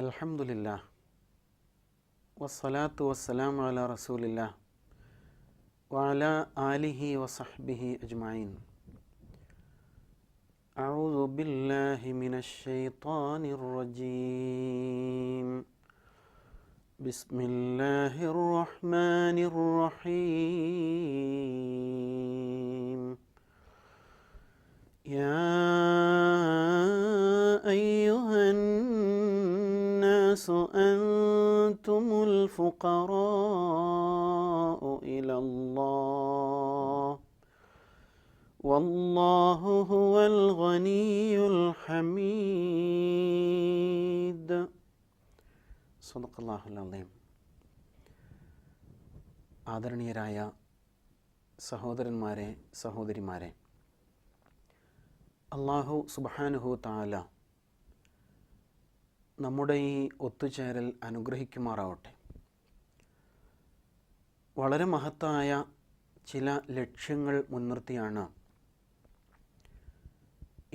അൽഹംദുലില്ലാഹ് വസ്സലാത്തു വസ്സലാമു അലാ റസൂലില്ലാഹ് വഅലാ ആലിഹി വസഹ്ബിഹി അജ്മഈൻ. അഊദു ബില്ലാഹി മിനശ് ശൈത്വാനിർ റജീം. ബിസ്മില്ലാഹിർ റഹ്മാനിർ റഹീം. യാ അയ്യുഹൻ നാസു അൻതുമുൽ ഫുഖറാഉ ഇലല്ലാഹ് വല്ലാഹു ഹുവൽ ഗനിയ്യുൽ ഹമീദ്. സദഖല്ലാഹുൽ അസീം. ആദരണീയരായ സഹോദരന്മാരെ, സഹോദരിമാരെ, അല്ലാഹു സുബ്ഹാനഹു തആല നമ്മുടെ ഈ ഒത്തുചേരൽ അനുഗ്രഹിക്കുമാറാവട്ടെ. വളരെ മഹത്തായ ചില ലക്ഷ്യങ്ങൾ മുൻനിർത്തിയാണ്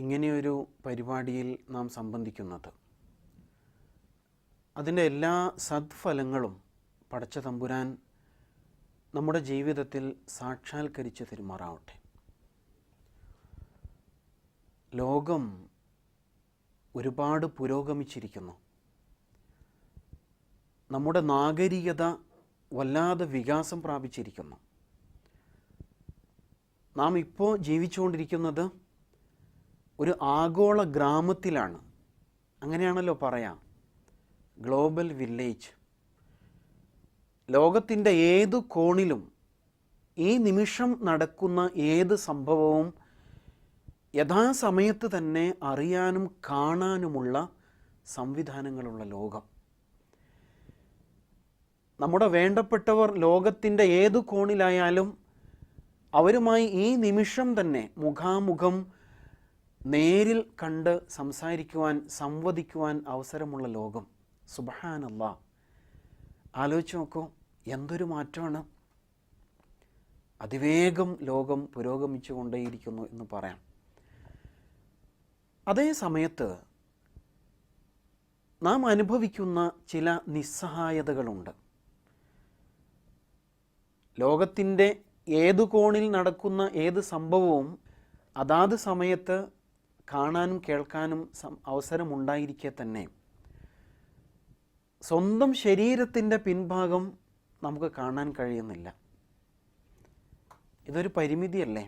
ഇങ്ങനെയൊരു പരിപാടിയിൽ നാം സംബന്ധിക്കുന്നത്. അതിൻ്റെ എല്ലാ സദ്ഫലങ്ങളും പടച്ച തമ്പുരാൻ നമ്മുടെ ജീവിതത്തിൽ സാക്ഷാത്കരിച്ച് തരുമാറാവട്ടെ. ലോകം ഒരുപാട് പുരോഗമിച്ചിരിക്കുന്നു. നമ്മുടെ നാഗരികത വല്ലാതെ വികാസം പ്രാപിച്ചിരിക്കുന്നു. നാം ഇപ്പോൾ ജീവിച്ചുകൊണ്ടിരിക്കുന്നത് ഒരു ആഗോള ഗ്രാമത്തിലാണ്. അങ്ങനെയാണല്ലോ പറയാം, ഗ്ലോബൽ വില്ലേജ്. ലോകത്തിൻ്റെ ഏതു കോണിലും ഈ നിമിഷം നടക്കുന്ന ഏത് സംഭവവും യഥാസമയത്ത് തന്നെ അറിയാനും കാണാനുമുള്ള സംവിധാനങ്ങളുള്ള ലോകം. നമ്മുടെ വേണ്ടപ്പെട്ടവർ ലോകത്തിൻ്റെ ഏതു കോണിലായാലും അവരുമായി ഈ നിമിഷം തന്നെ മുഖാമുഖം നേരിൽ കണ്ട് സംസാരിക്കുവാൻ, സംവദിക്കുവാൻ അവസരമുള്ള ലോകം. സുബ്ഹാനല്ലാഹ്, ആലോചിച്ച് നോക്കൂ, എന്തൊരു മാറ്റമാണ്. അതിവേഗം ലോകം പുരോഗമിച്ചു കൊണ്ടേയിരിക്കുന്നു എന്ന് പറയാം. അതേ സമയത്ത് നാം അനുഭവിക്കുന്ന ചില നിസ്സഹായതകളുണ്ട്. ലോകത്തിൻ്റെ ഏതു കോണിൽ നടക്കുന്ന ഏത് സംഭവവും അതാത് സമയത്ത് കാണാനും കേൾക്കാനും അവസരമുണ്ടായിരിക്കെ തന്നെ സ്വന്തം ശരീരത്തിൻ്റെ പിൻഭാഗം നമുക്ക് കാണാൻ കഴിയുന്നില്ല. ഇതൊരു പരിമിതിയല്ലേ?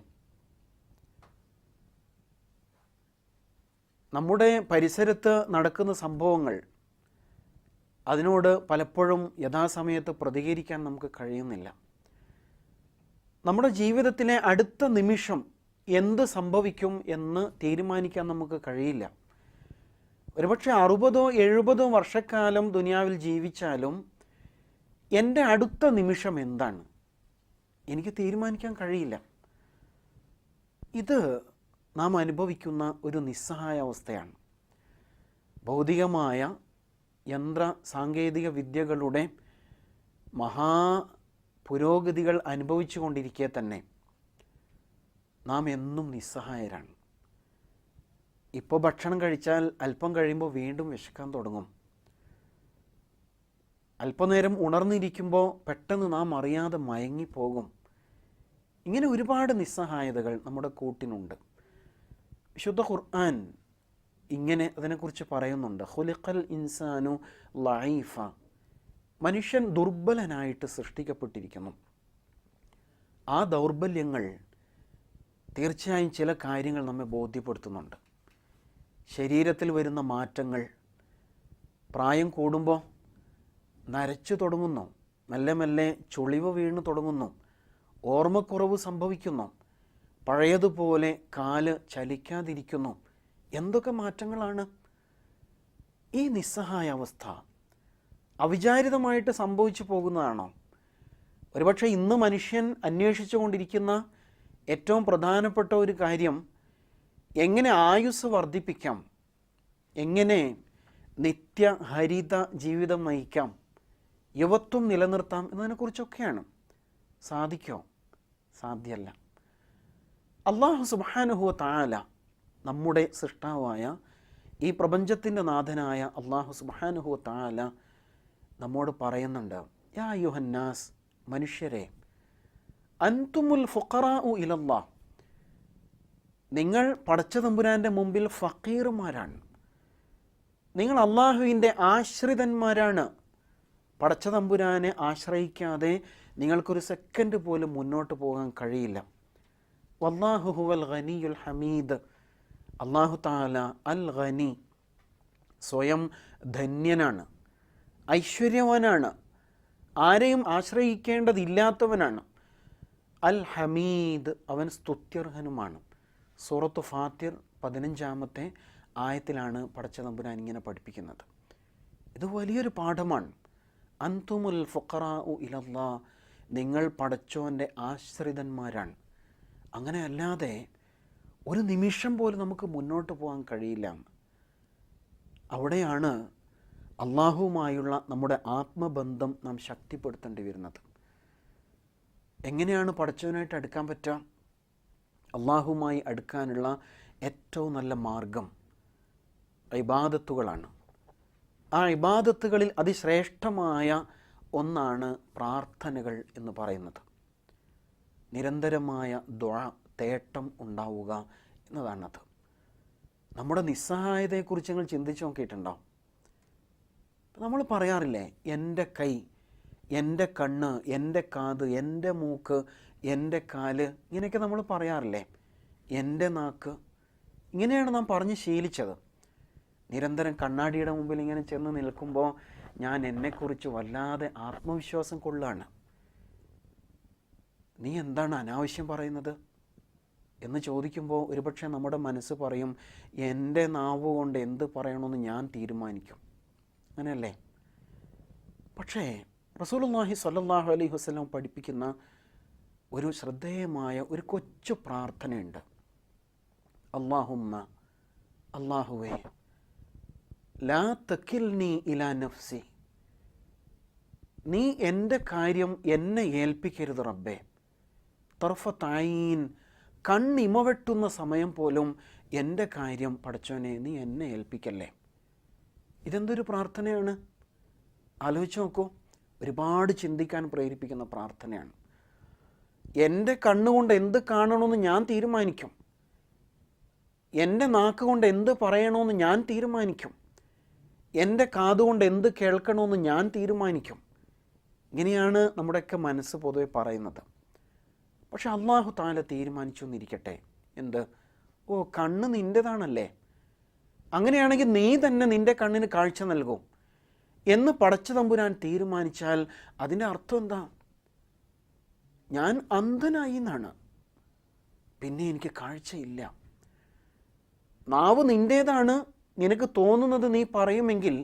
നമ്മുടെ പരിസരത്ത് നടക്കുന്ന സംഭവങ്ങൾ, അതിനോട് പലപ്പോഴും യഥാസമയത്ത് പ്രതികരിക്കാൻ നമുക്ക് കഴിയുന്നില്ല. നമ്മുടെ ജീവിതത്തിലെ അടുത്ത നിമിഷം എന്ത് സംഭവിക്കും എന്ന് തീരുമാനിക്കാൻ നമുക്ക് കഴിയില്ല. ഒരുപക്ഷെ 60-70 വർഷക്കാലം ദുനിയാവിൽ ജീവിച്ചാലും എൻ്റെ അടുത്ത നിമിഷം എന്താണ് എനിക്ക് തീരുമാനിക്കാൻ കഴിയില്ല. ഇത് നാം അനുഭവിക്കുന്ന ഒരു നിസ്സഹായ അവസ്ഥയാണ്. ഭൗതികമായ യന്ത്ര സാങ്കേതിക വിദ്യകളുടെ പുരോഗതികൾ അനുഭവിച്ചു കൊണ്ടിരിക്കെ തന്നെ നാം എന്നും നിസ്സഹായരാണ്. ഇപ്പോൾ ഭക്ഷണം കഴിച്ചാൽ അല്പം കഴിയുമ്പോൾ വീണ്ടും വിശക്കാൻ തുടങ്ങും. അല്പനേരം ഉണർന്നിരിക്കുമ്പോൾ പെട്ടെന്ന് നാം അറിയാതെ മയങ്ങിപ്പോകും. ഇങ്ങനെ ഒരുപാട് നിസ്സഹായതകൾ നമ്മുടെ കൂട്ടിനുണ്ട്. വിശുദ്ധ ഖുർആൻ ഇങ്ങനെ അതിനെക്കുറിച്ച് പറയുന്നുണ്ട്. ഖുലിഖൽ ഇൻസാനു ലഈഫ. മനുഷ്യൻ ദുർബലനായിട്ട് സൃഷ്ടിക്കപ്പെട്ടിരിക്കുന്നു. ആ ദൗർബല്യങ്ങൾ തീർച്ചയായും ചില കാര്യങ്ങൾ നമ്മെ ബോധ്യപ്പെടുത്തുന്നുണ്ട്. ശരീരത്തിൽ വരുന്ന മാറ്റങ്ങൾ, പ്രായം കൂടുമ്പോൾ നരച്ചു തുടങ്ങുന്നു, മെല്ലെ മെല്ലെ ചുളിവ് വീണു തുടങ്ങുന്നു, ഓർമ്മക്കുറവ് സംഭവിക്കുന്നു, പഴയതുപോലെ കാല് ചലിക്കാതിരിക്കുന്നു. എന്തൊക്കെ മാറ്റങ്ങളാണ്! ഈ നിസ്സഹായ അവസ്ഥ അവിചാരിതമായിട്ട് സംഭവിച്ചു പോകുന്നതാണോ? ഒരുപക്ഷെ ഇന്ന് മനുഷ്യൻ അന്വേഷിച്ചു കൊണ്ടിരിക്കുന്ന ഏറ്റവും പ്രധാനപ്പെട്ട ഒരു കാര്യം എങ്ങനെ ആയുസ് വർദ്ധിപ്പിക്കാം, എങ്ങനെ നിത്യഹരിത ജീവിതം നയിക്കാം, യുവത്വം നിലനിർത്താം എന്നതിനെക്കുറിച്ചൊക്കെയാണ്. സാധിക്കോ? സാധ്യമല്ല. അല്ലാഹു സുബ്ഹാനഹു വ തആല നമ്മുടെ സൃഷ്ടാവായ ഈ പ്രപഞ്ചത്തിൻ്റെ നാഥനായ അള്ളാഹു സുബ്ഹാനഹു വ തആല നമ്മോട് പറയുന്നുണ്ട്, യാ അയ്യുഹന്നാസ്, മനുഷ്യരെ, അൻതുമുൽ ഫുഖറാഉ ഇലല്ലാഹ്, നിങ്ങൾ പടച്ചതമ്പുരാൻ്റെ മുമ്പിൽ ഫക്കീറുമാരാണ്, നിങ്ങൾ അള്ളാഹുവിൻ്റെ ആശ്രിതന്മാരാണ്. പടച്ചതമ്പുരാനെ ആശ്രയിക്കാതെ നിങ്ങൾക്കൊരു സെക്കൻഡ് പോലും മുന്നോട്ട് പോകാൻ കഴിയില്ല. വല്ലാഹു ഹുവൽ ഗനിയുൽ ഹമീദ്, അള്ളാഹു തആല അൽ ഗനി, സ്വയം ധന്യനാണ്, ഐശ്വര്യവാനാണ്, ആരെയും ആശ്രയിക്കേണ്ടതില്ലാത്തവനാണ്. അൽ ഹമീദ്, അവൻ സ്തുത്യർഹനുമാണ്. സൂറത്ത് ഫാത്തിർ 15-ാമത്തെ ആയത്തിലാണ് പടച്ചതമ്പുരാൻ ഇങ്ങനെ പഠിപ്പിക്കുന്നത്. ഇത് വലിയൊരു പാഠമാണ്. അൻതുമുൽ ഫുഖറാഉ ഇലല്ലാഹ്, നിങ്ങൾ പടച്ചോൻ്റെ ആശ്രിതന്മാരാണ്. അങ്ങനെ അല്ലാതെ ഒരു നിമിഷം പോലും നമുക്ക് മുന്നോട്ട് പോകാൻ കഴിയില്ല. അവിടെയാണ് അള്ളാഹുവുമായുള്ള നമ്മുടെ ആത്മബന്ധം നാം ശക്തിപ്പെടുത്തേണ്ടി വരുന്നത്. എങ്ങനെയാണ് പടച്ചവനായിട്ട് അടുക്കാൻ പറ്റുക? അള്ളാഹുവുമായി അടുക്കാനുള്ള ഏറ്റവും നല്ല മാർഗം ഇബാദത്തുകളാണ്. ആ ഇബാദത്തുകളിൽ അതിശ്രേഷ്ഠമായ ഒന്നാണ് പ്രാർത്ഥനകൾ എന്ന് പറയുന്നത്. നിരന്തരമായ ദുആ, തേട്ടം ഉണ്ടാവുക എന്നതാണത്. നമ്മുടെ നിസ്സഹായതയെക്കുറിച്ച് നിങ്ങൾ ചിന്തിച്ച് നോക്കിയിട്ടുണ്ടോ? നമ്മൾ പറയാറില്ലേ, എൻ്റെ കൈ, എൻ്റെ കണ്ണ്, എൻ്റെ കാത്, എൻ്റെ മൂക്ക്, എൻ്റെ കാല്, ഇങ്ങനെയൊക്കെ നമ്മൾ പറയാറില്ലേ? എൻ്റെ നാക്ക്, ഇങ്ങനെയാണ് നാം പറഞ്ഞ് ശീലിച്ചത്. നിരന്തരം കണ്ണാടിയുടെ മുമ്പിൽ ഇങ്ങനെ ചെന്ന് നിൽക്കുമ്പോൾ ഞാൻ എന്നെക്കുറിച്ച് വല്ലാതെ ആത്മവിശ്വാസം കൊള്ളുകയാണ്. നീ എന്താണ് അനാവശ്യം പറയുന്നത് എന്ന് ചോദിക്കുമ്പോൾ ഒരുപക്ഷെ നമ്മുടെ മനസ്സ് പറയും, എൻ്റെ നാവ് കൊണ്ട് എന്ത് പറയണമെന്ന് ഞാൻ തീരുമാനിക്കും. അങ്ങനെയല്ലേ? പക്ഷേ റസൂലുള്ളാഹി സ്വല്ലല്ലാഹു അലൈഹി വസല്ലം പഠിപ്പിക്കുന്ന ഒരു ശ്രദ്ധേയമായ ഒരു കൊച്ചു പ്രാർത്ഥനയുണ്ട്. അല്ലാഹുമ്മ, അല്ലാഹുവേ, ലാ തക്കിൽനി ഇലാ നഫ്സി, നീ എൻ്റെ കാര്യം എന്നെ ഏൽപ്പിക്കരുത് റബ്ബേ. തർഫത്ത് ഐൻ, കണ്ണിമവെട്ടുന്ന സമയം പോലും എൻ്റെ കാര്യം പടച്ചോനെ നീ എന്നെ ഏൽപ്പിക്കല്ലേ. ഇതെന്തൊരു പ്രാർത്ഥനയാണ്? ആലോചിച്ച് നോക്കൂ. ഒരുപാട് ചിന്തിക്കാൻ പ്രേരിപ്പിക്കുന്ന പ്രാർത്ഥനയാണ്. എൻ്റെ കണ്ണുകൊണ്ട് എന്ത് കാണണമെന്ന് ഞാൻ തീരുമാനിക്കും. എൻ്റെ നാക്ക് കൊണ്ട് എന്ത് പറയണമെന്ന് ഞാൻ തീരുമാനിക്കും. എൻ്റെ കാതുകൊണ്ട് എന്ത് കേൾക്കണമെന്ന് ഞാൻ തീരുമാനിക്കും. ഇങ്ങനെയാണ് നമ്മുടെയൊക്കെ മനസ്സ് പൊതുവെ പറയുന്നത്. പക്ഷെ അല്ലാഹു തആല തീരുമാനിച്ചു എന്നിരിക്കട്ടെ, എന്ത്? ഓ, കണ്ണ് നിൻ്റെതാണല്ലേ, അങ്ങനെയാണെങ്കിൽ നീ തന്നെ നിൻ്റെ കണ്ണിന് കാഴ്ച നൽകും എന്ന് പടച്ചതമ്പുരാൻ തീരുമാനിച്ചാൽ അതിൻ്റെ അർത്ഥം എന്താ? ഞാൻ അന്ധനായി എന്നാണ്, പിന്നെ എനിക്ക് കാഴ്ചയില്ല. നാവ് നിൻ്റേതാണ്, നിനക്ക് തോന്നുന്നത് നീ പറയുമെങ്കിൽ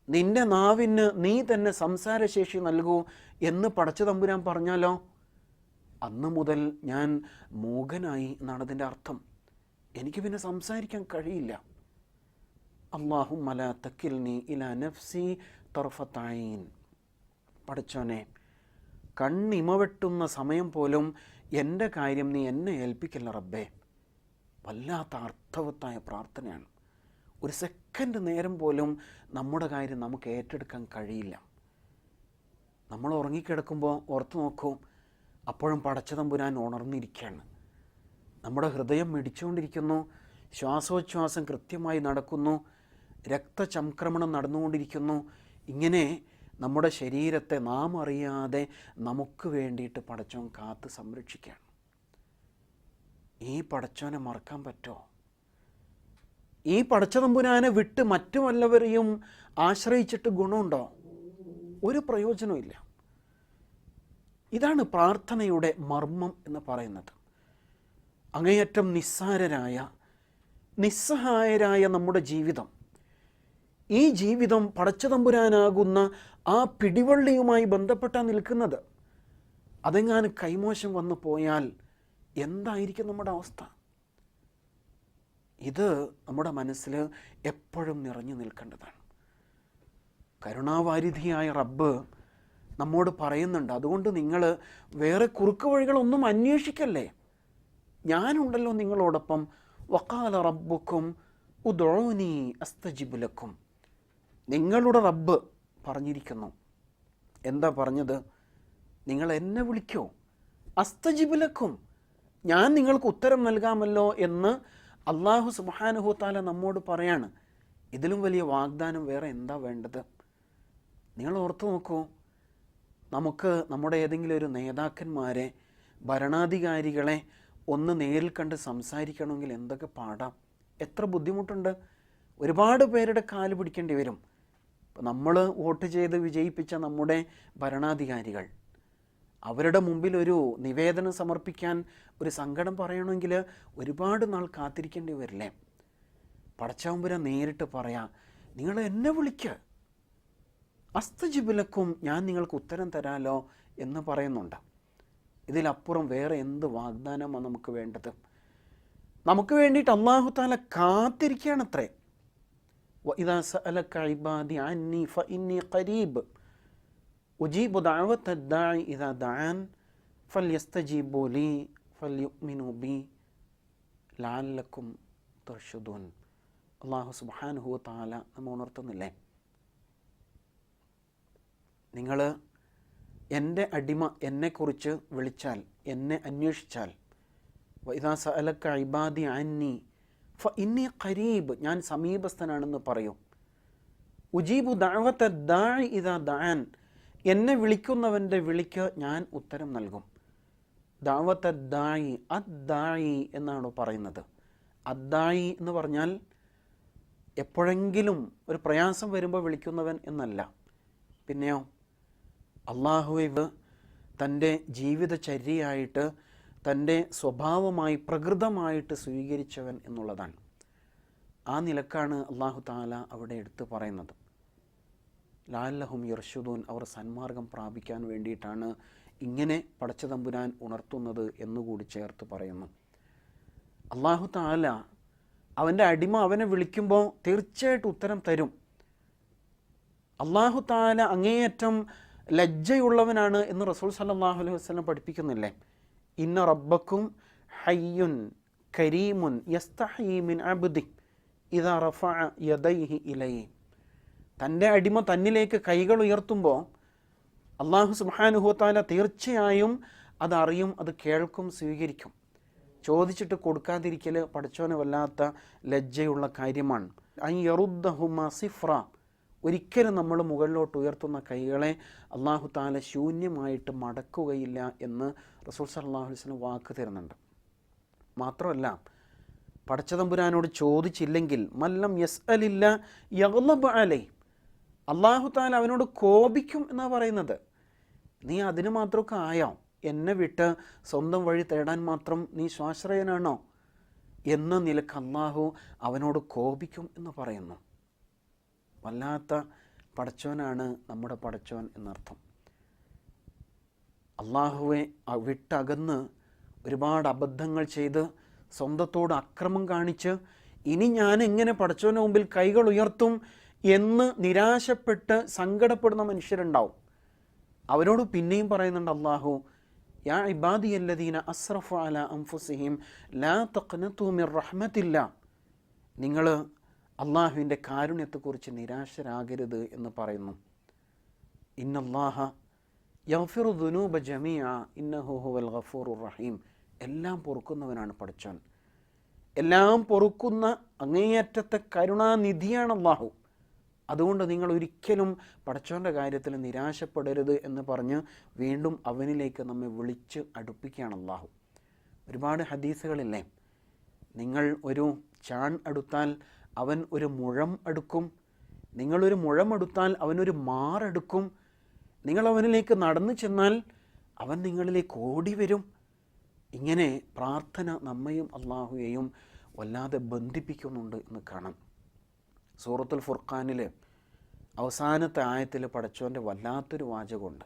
നിൻ്റെ നാവിന് നീ തന്നെ സംസാരശേഷി നൽകൂ എന്ന് പടച്ചതമ്പുരാൻ പറഞ്ഞാലോ, അന്ന് മുതൽ ഞാൻ മൂകനായി എന്നാണ് അതിൻ്റെ അർത്ഥം. എനിക്ക് പിന്നെ സംസാരിക്കാൻ കഴിയില്ല. അല്ലാഹുമ്മ ലാ തക്കിൽനി ഇലാ നഫ്സി തർഫത്ത് ഐൻ, പടച്ചോനെ, കണ്ണിമവെട്ടുന്ന സമയം പോലും എൻ്റെ കാര്യം നീ എന്നെ ഏൽപ്പിക്കല്ല റബ്ബേ. വല്ലാത്ത അർത്ഥവത്തായ പ്രാർത്ഥനയാണ്. ഒരു സെക്കൻഡ് നേരം പോലും നമ്മുടെ കാര്യം നമുക്ക് ഏറ്റെടുക്കാൻ കഴിയില്ല. നമ്മൾ ഉറങ്ങിക്കിടക്കുമ്പോൾ ഓർത്ത് നോക്കൂ, അപ്പോഴും പടച്ചതമ്പുരാൻ ഉണർന്നിരിക്കുകയാണ്. നമ്മുടെ ഹൃദയം മിടിച്ചുകൊണ്ടിരിക്കുന്നു, ശ്വാസോച്ഛ്വാസം കൃത്യമായി നടക്കുന്നു, രക്തചംക്രമണം നടന്നുകൊണ്ടിരിക്കുന്നു. ഇങ്ങനെ നമ്മുടെ ശരീരത്തെ നാം അറിയാതെ നമുക്ക് വേണ്ടിയിട്ട് പടച്ചോൻ കാത്ത് സംരക്ഷിക്കുകയാണ്. ഈ പടച്ചോനെ മറക്കാൻ പറ്റുമോ? ഈ പടച്ചതമ്പുരാനെ വിട്ട് മറ്റു വല്ലവരെയും ആശ്രയിച്ചിട്ട് ഗുണമുണ്ടോ? ഒരു പ്രയോജനവും ഇല്ല. ഇതാണ് പ്രാർത്ഥനയുടെ മർമ്മം എന്ന് പറയുന്നത്. അങ്ങേയറ്റം നിസ്സഹായരായ നമ്മുടെ ജീവിതം, ഈ ജീവിതം പടച്ചതമ്പുരാനാകുന്ന ആ പിടിവള്ളിയുമായി ബന്ധപ്പെട്ടാണ് നിൽക്കുന്നത്. അതെങ്ങാനും കൈമോശം വന്നു പോയാൽ എന്തായിരിക്കും നമ്മുടെ അവസ്ഥ? ഇത് നമ്മുടെ മനസ്സിൽ എപ്പോഴും നിറഞ്ഞു നിൽക്കേണ്ടതാണ്. കരുണാവാരിധിയായ റബ്ബ് നമ്മോട് പറയുന്നുണ്ട്, അതുകൊണ്ട് നിങ്ങൾ വേറെ കുറുക്ക് വഴികളൊന്നും അന്വേഷിക്കല്ലേ, ഞാനുണ്ടല്ലോ നിങ്ങളോടൊപ്പം. വഖാല റബ്ബുക്കും ഉദ്ഊനി അസ്തജിബ് ലക്കും. നിങ്ങളുടെ റബ്ബ് പറഞ്ഞിരിക്കുന്നു. എന്താ പറഞ്ഞത്? നിങ്ങൾ എന്നെ വിളിക്കൂ, അസ്തജിബ് ലക്കും, ഞാൻ നിങ്ങൾക്ക് ഉത്തരം നൽകാമല്ലോ എന്ന് അല്ലാഹു സുബ്ഹാനഹു തആല നമ്മോട് പറയാണ്. ഇതിലും വലിയ വാഗ്ദാനം വേറെ എന്താ വേണ്ടത്? നിങ്ങൾ ഓർത്തു നോക്കൂ, നമുക്ക് നമ്മുടെ ഏതെങ്കിലും ഒരു നേതാക്കന്മാരെ, ഭരണാധികാരികളെ ഒന്ന് നേരിൽ കണ്ട് സംസാരിക്കണമെങ്കിൽ എന്തൊക്കെ പാടാം, എത്ര ബുദ്ധിമുട്ടുണ്ട്. ഒരുപാട് പേരുടെ കാല് പിടിക്കേണ്ടി വരും. നമ്മൾ വോട്ട് ചെയ്ത് വിജയിപ്പിച്ച നമ്മുടെ ഭരണാധികാരികൾ, അവരുടെ മുമ്പിൽ ഒരു നിവേദനം സമർപ്പിക്കാൻ, ഒരു സങ്കടം പറയണമെങ്കിൽ ഒരുപാട് നാൾ കാത്തിരിക്കേണ്ടി വരില്ലേ? പടച്ചതമ്പുരാൻ നേരിട്ട് പറയാം, നിങ്ങൾ എന്നെ വിളിക്കുക, അസ്തജിബ് ലക്കും, ഞാൻ നിങ്ങൾക്ക് ഉത്തരം തരാലോ എന്ന് പറയുന്നുണ്ട്. ഇതിലപ്പുറം വേറെ എന്ത് വാഗ്ദാനമാണ് നമുക്ക് വേണ്ടത്? നമുക്ക് വേണ്ടിയിട്ട് അല്ലാഹു തആല കാത്തിരിക്കുകയാണത്രേ. വഇദാ സഅലക ഇബാദി അന്നി ഫഇന്നി ഖരീബ് ഉജീബു ദഅവത ദാഇ ഇദാ ദഅൻ ഫൽയസ്തജീബു ലി ഫൽയുമിനു ബി ലഅല്ലക്കും തർഷുദൂൻ. അല്ലാഹു സുബ്ഹാനഹു വ തആല നമ്മെ ഉണർത്തുന്നില്ലേ? നിങ്ങൾ എൻ്റെ അടിമ എന്നെക്കുറിച്ച് വിളിച്ചാൽ, എന്നെ അന്വേഷിച്ചാൽ, വഇദാ സഅലക ഇബാദി അന്നി ഫഇന്നി ഖരീബ്, ഞാൻ സമീപസ്ഥനാണെന്ന് പറയും. ഉജീബു ദഅവത ദാഇ ഇദാ ദഅൻ, എന്നെ വിളിക്കുന്നവൻ്റെ വിളിക്ക് ഞാൻ ഉത്തരം നൽകും. ദഅവത ദാഇ, അദ്ദാഇ എന്നാണ് പറയുന്നത്. അദ്ദാഇ എന്ന് പറഞ്ഞാൽ എപ്പോഴെങ്കിലും ഒരു പ്രയാസം വരുമ്പോൾ വിളിക്കുന്നവൻ എന്നല്ല. പിന്നെയോ അള്ളാഹുവെ തൻ്റെ ജീവിതചര്യയായിട്ട്, തൻ്റെ സ്വഭാവമായി, പ്രകൃതമായിട്ട് സ്വീകരിച്ചവൻ എന്നുള്ളതാണ്. ആ നിലക്കാണ് അല്ലാഹു തആല അവിടെ എടുത്തു പറയുന്നത്. ലഅല്ലഹും യർഷുദൂൻ, അവർ സന്മാർഗം പ്രാപിക്കാൻ വേണ്ടിയിട്ടാണ് ഇങ്ങനെ പടച്ചതമ്പുരാൻ ഉണർത്തുന്നത് എന്നുകൂടി ചേർത്ത് പറയുന്നു. അല്ലാഹു തആല അവൻ്റെ അടിമ അവനെ വിളിക്കുമ്പോൾ തീർച്ചയായിട്ടും ഉത്തരം തരും. അല്ലാഹു തആല അങ്ങേയറ്റം ലജ്ജയുള്ളവനാണ് എന്ന് റസൂൽ സല്ലല്ലാഹു അലൈഹി വസല്ലം പഠിപ്പിക്കുന്നില്ലേ? ഇന്ന റബ്ബക്കും ഹയ്യുൻ കരീമുൻ യസ്തഹീ മിൻ അബ്ദി ഇദാ റഫഅ യദൈഹി ഇലൈഹി. തൻ്റെ അടിമ തന്നിലേക്ക് കൈകൾ ഉയർത്തുമ്പോൾ അല്ലാഹു സുബ്ഹാനഹു വ തആല തീർച്ചയായും അതറിയും, അത് കേൾക്കും, സ്വീകരിക്കും. ചോദിച്ചിട്ട് കൊടുക്കാതിരിക്കൽ പടച്ചോന് വല്ലാത്ത ലജ്ജയുള്ള കാര്യമാണ്. അൻ യറുദ്ദഹുമാ സിഫ്ര, ഒരിക്കലും നമ്മൾ മുകളിലോട്ട് ഉയർത്തുന്ന കൈകളെ അല്ലാഹു തആല ശൂന്യമായിട്ട് മടക്കുകയില്ല എന്ന് റസൂൽ സല്ലല്ലാഹു അലൈഹി വസല്ലം വാക്ക് തരുന്നുണ്ട്. മാത്രമല്ല, പടച്ചതമ്പുരാനോട് ചോദിച്ചില്ലെങ്കിൽ മല്ലം യസ്അലില്ല യഗ്ളബ് അലൈഹി, അല്ലാഹു തആല അവനോട് കോപിക്കും എന്നാണ് പറയുന്നത്. നീ അതിന് മാത്രമൊക്കെ ആയോ? എന്നെ വിട്ട് സ്വന്തം വഴി തേടാൻ മാത്രം നീ സ്വാശ്രയനാണോ എന്ന നിലക്ക് അല്ലാഹു അവനോട് കോപിക്കും എന്ന് പറയുന്നു. വല്ലാത്ത പടച്ചോനാണ് നമ്മുടെ പടച്ചോൻ എന്നർത്ഥം. അല്ലാഹുവെ വിട്ടകന്ന് ഒരുപാട് അബദ്ധങ്ങൾ ചെയ്ത് സ്വന്തത്തോട് അക്രമം കാണിച്ച് ഇനി ഞാൻ എങ്ങനെ പടച്ചോന് മുമ്പിൽ കൈകൾ ഉയർത്തും എന്ന് നിരാശപ്പെട്ട് സങ്കടപ്പെടുന്ന മനുഷ്യരുണ്ടാവും. അവരോട് പിന്നെയും പറയുന്നുണ്ട് അല്ലാഹു, യാ ഇബാദിയല്ലദീന അസ്റഫു അലാ അൻഫുസിഹിം ലാ തഖ്നതു മിർ റഹ്മത്തില്ലാ, നിങ്ങൾ അള്ളാഹുവിൻ്റെ കാരുണ്യത്തെക്കുറിച്ച് നിരാശരാകരുത് എന്ന് പറയുന്നു. ഇന്നല്ലാഹ യഗ്ഫിറു ദുനൂബ ജമീഅ ഇന്നഹു ഹുവൽ ഗഫൂറുർ റഹീം. എല്ലാം പൊറുക്കുന്നവനാണ് പടച്ചോൻ, എല്ലാം പൊറുക്കുന്ന അങ്ങേയറ്റത്തെ കരുണാനിധിയാണ് അല്ലാഹു. അതുകൊണ്ട് നിങ്ങൾ ഒരിക്കലും പടച്ചോൻ്റെ കാര്യത്തിൽ നിരാശപ്പെടരുത് എന്ന് പറഞ്ഞ് വീണ്ടും അവനിലേക്ക് നമ്മെ വിളിച്ച് അടുപ്പിക്കുകയാണ് അല്ലാഹു. ഒരുപാട് ഹദീസുകളില്ലേ, നിങ്ങൾ ഒരു ചാൺ അടുത്താൽ അവൻ ഒരു മുഴം അടുക്കും, നിങ്ങളൊരു മുഴം എടുത്താൽ അവനൊരു മാറെടുക്കും, നിങ്ങൾ അവനിലേക്ക് നടന്നു ചെന്നാൽ അവൻ നിങ്ങളിലേക്ക് ഓടി വരും. ഇങ്ങനെ പ്രാർത്ഥന നമ്മയും അള്ളാഹുയെയും വല്ലാതെ ബന്ധിപ്പിക്കുന്നുണ്ട് എന്ന് കാണാം. സൂറത്തുൽ ഫുർഖാനിൽ അവസാനത്തെ ആയത്തിൽ പടച്ചോൻ്റെ വല്ലാത്തൊരു വാചകമുണ്ട്.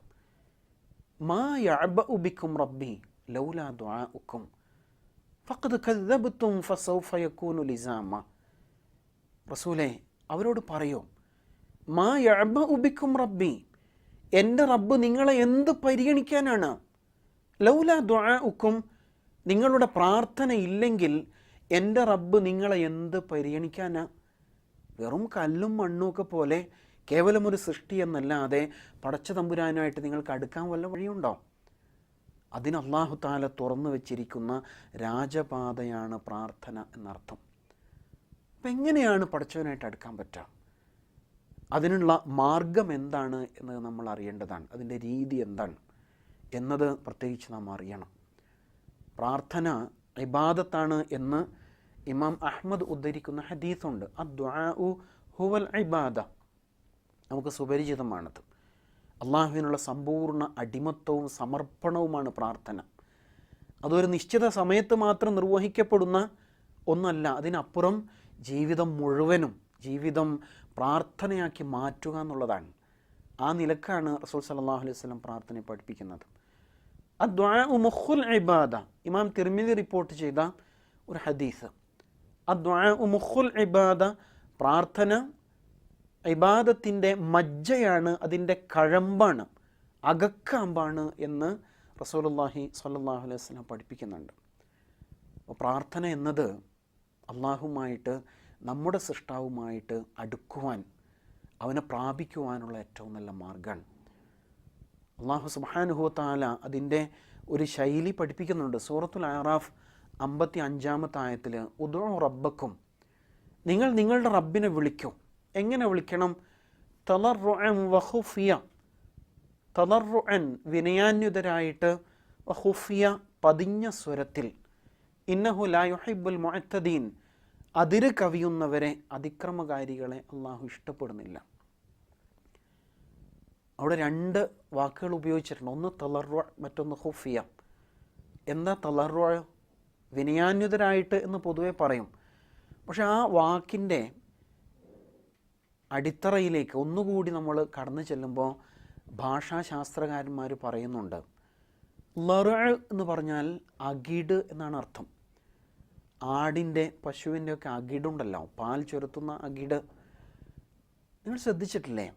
മാ യഅബഉ ബിക്കും റബ്ബി ലൗലാ ദുആഉക്കും ഫഖദ് കദ്ദബ്തും ഫസൗഫ യകൂനു ലിസാമ. റസൂലേ, അവരോട് പറയോ, മാ യഅബഉ ബിക്കും റബ്ബി, എൻ്റെ റബ്ബ് നിങ്ങളെ എന്ത് പരിഗണിക്കാനാണ്? ലൗലാ ദുആഉക്കും, നിങ്ങളുടെ പ്രാർത്ഥന ഇല്ലെങ്കിൽ എൻ്റെ റബ്ബ് നിങ്ങളെ എന്ത് പരിഗണിക്കാനാ? വെറും കല്ലും മണ്ണും ഒക്കെ പോലെ കേവലം ഒരു സൃഷ്ടി എന്നല്ലാതെ പടച്ച തമ്പുരാനുമായിട്ട് നിങ്ങൾക്ക് അടുക്കാൻ വല്ല വഴിയുണ്ടോ? അതിന് അല്ലാഹു തആല തുറന്നു വെച്ചിരിക്കുന്ന രാജപാതയാണ് പ്രാർത്ഥന എന്നർത്ഥം. അപ്പം എങ്ങനെയാണ് പടച്ചവനായിട്ട് അടുക്കാൻ പറ്റുക? അതിനുള്ള മാർഗം എന്താണ് എന്ന് നമ്മൾ അറിയേണ്ടതാണ്. അതിൻ്റെ രീതി എന്താണ് എന്നത് പ്രത്യേകിച്ച് നാം അറിയണം. പ്രാർത്ഥന ഇബാദത്താണ് എന്ന് ഇമാം അഹ്മദ് ഉദ്ധരിക്കുന്ന ഹദീസുണ്ട്. അദ്ദുആഉ ഹുവൽ ഇബാദ. നമുക്ക് സുപരിചിതമാണത്. അള്ളാഹുവിനുള്ള സമ്പൂർണ്ണ അടിമത്വവും സമർപ്പണവുമാണ് പ്രാർത്ഥന. അതൊരു നിശ്ചിത സമയത്ത് മാത്രം നിർവഹിക്കപ്പെടുന്ന ഒന്നല്ല. അതിനപ്പുറം ജീവിതം മുഴുവനും ജീവിതം പ്രാർത്ഥനയാക്കി മാറ്റുക എന്നുള്ളതാണ്. ആ നിലക്കാണ് റസൂൽ സല്ലല്ലാഹു അലൈഹി വസല്ലം പ്രാർത്ഥനയെ പഠിപ്പിക്കുന്നത്. അദ്ദുആഉ മുഖുൽ ഇബാദ. ഇമാം തിർമിദി റിപ്പോർട്ട് ചെയ്ത ഒരു ഹദീസ്. അദ്ദുആഉ മുഖുൽ ഇബാദ, പ്രാർത്ഥന ഇബാദത്തിൻ്റെ മജ്ജയാണ്, അതിൻ്റെ കഴമ്പാണ്, അകക്കാമ്പാണ് എന്ന് റസൂലുള്ളാഹി സ്വല്ലല്ലാഹു അലൈഹി വസല്ലം പഠിപ്പിക്കുന്നുണ്ട്. അപ്പോൾ പ്രാർത്ഥന എന്നത് അള്ളാഹുമായിട്ട്, നമ്മുടെ സൃഷ്ടാവുമായിട്ട് അടുക്കുവാൻ, അവനെ പ്രാപിക്കുവാനുള്ള ഏറ്റവും നല്ല മാർഗ്ഗമാണ്. അള്ളാഹു സുബ്ഹാനഹു വ തആല അതിൻ്റെ ഒരു ശൈലി പഠിപ്പിക്കുന്നുണ്ട്. സൂറത്തുൽ അഅറാഫ് 55-ാമത്തെ ആയത്തിൽ ഉദ്ഉ റബ്ബക്കും, നിങ്ങൾ നിങ്ങളുടെ റബ്ബിനെ വിളിക്കും. എങ്ങനെ വിളിക്കണം? തളർറുഅൻ വഖുഫിയ, തളർറുഅൻ വിനയാന്യുതരായിട്ട്, വഖുഫിയ പതിഞ്ഞ സ്വരത്തിൽ, ഇന്നഹു ലാ യുഹിബ്ബുൽ മുഅത്തദീൻ, അതിര് കവിയുന്നവരെ, അതിക്രമകാരികളെ അള്ളാഹു ഇഷ്ടപ്പെടുന്നില്ല. അവിടെ രണ്ട് വാക്കുകൾ ഉപയോഗിച്ചിട്ടുണ്ട്. ഒന്ന് തളർറുഅ, മറ്റൊന്ന് ഖുഫിയ. എന്താ തളർറുഅ? വിനയാന്യുതരായിട്ട് എന്ന് പൊതുവെ പറയും. പക്ഷെ ആ വാക്കിൻ്റെ അടിത്തറയിലേക്ക് ഒന്നുകൂടി നമ്മൾ കടന്നു ചെല്ലുമ്പോൾ ഭാഷാശാസ്ത്രകാരന്മാർ പറയുന്നുണ്ട്, ലറുഅ എന്ന് പറഞ്ഞാൽ അകിട് എന്നാണ് അർത്ഥം. ആടിൻ്റെ, പശുവിൻ്റെ ഒക്കെ അകിടുണ്ടല്ലോ, പാൽ ചുരത്തുന്ന അകിട്. നിങ്ങൾ ശ്രദ്ധിച്ചിട്ടില്ലേ?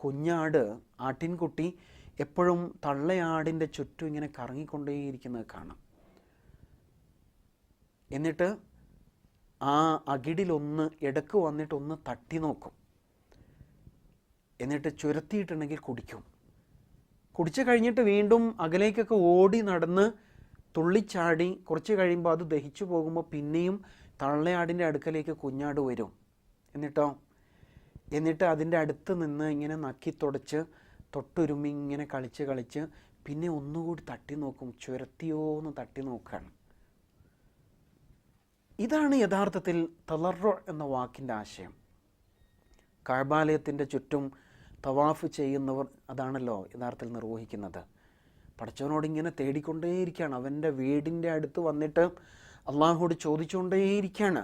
കുഞ്ഞാട്, ആട്ടിൻകുട്ടി എപ്പോഴും തള്ളയാടിൻ്റെ ചുറ്റും ഇങ്ങനെ കറങ്ങിക്കൊണ്ടേയിരിക്കുന്നത് കാണാം. എന്നിട്ട് ആ അകിടിലൊന്ന് ഇടക്ക് വന്നിട്ട് ഒന്ന് തട്ടി നോക്കും. എന്നിട്ട് ചുരത്തിയിട്ടുണ്ടെങ്കിൽ കുടിക്കും. കുടിച്ചു കഴിഞ്ഞിട്ട് വീണ്ടും അകലേക്കൊക്കെ ഓടി നടന്ന് തുള്ളിച്ചാടി കുറച്ച് കഴിയുമ്പോൾ അത് ദഹിച്ചു പോകുമ്പോൾ പിന്നെയും തള്ളയാടിൻ്റെ അടുക്കലേക്ക് കുഞ്ഞാട് വരും. എന്നിട്ട് അതിൻ്റെ അടുത്ത് നിന്ന് ഇങ്ങനെ നക്കി തുടച്ച് തൊട്ടുരുമ്മി ഇങ്ങനെ കളിച്ച് പിന്നെ ഒന്നുകൂടി തട്ടി നോക്കും, ചുരത്തിയോ എന്ന് തട്ടി നോക്കുകയാണ്. ഇതാണ് യഥാർത്ഥത്തിൽ തളർറു എന്ന വാക്കിൻ്റെ ആശയം. കഅബാലയത്തിൻ്റെ ചുറ്റും തവാഫ് ചെയ്യുന്നവർ അതാണല്ലോ യഥാർത്ഥത്തിൽ നിർവഹിക്കുന്നത്. പടച്ചവനോട് ഇങ്ങനെ തേടിക്കൊണ്ടേയിരിക്കുകയാണ്. അവൻ്റെ വീടിൻ്റെ അടുത്ത് വന്നിട്ട് അള്ളാഹുവോട് ചോദിച്ചുകൊണ്ടേയിരിക്കുകയാണ്.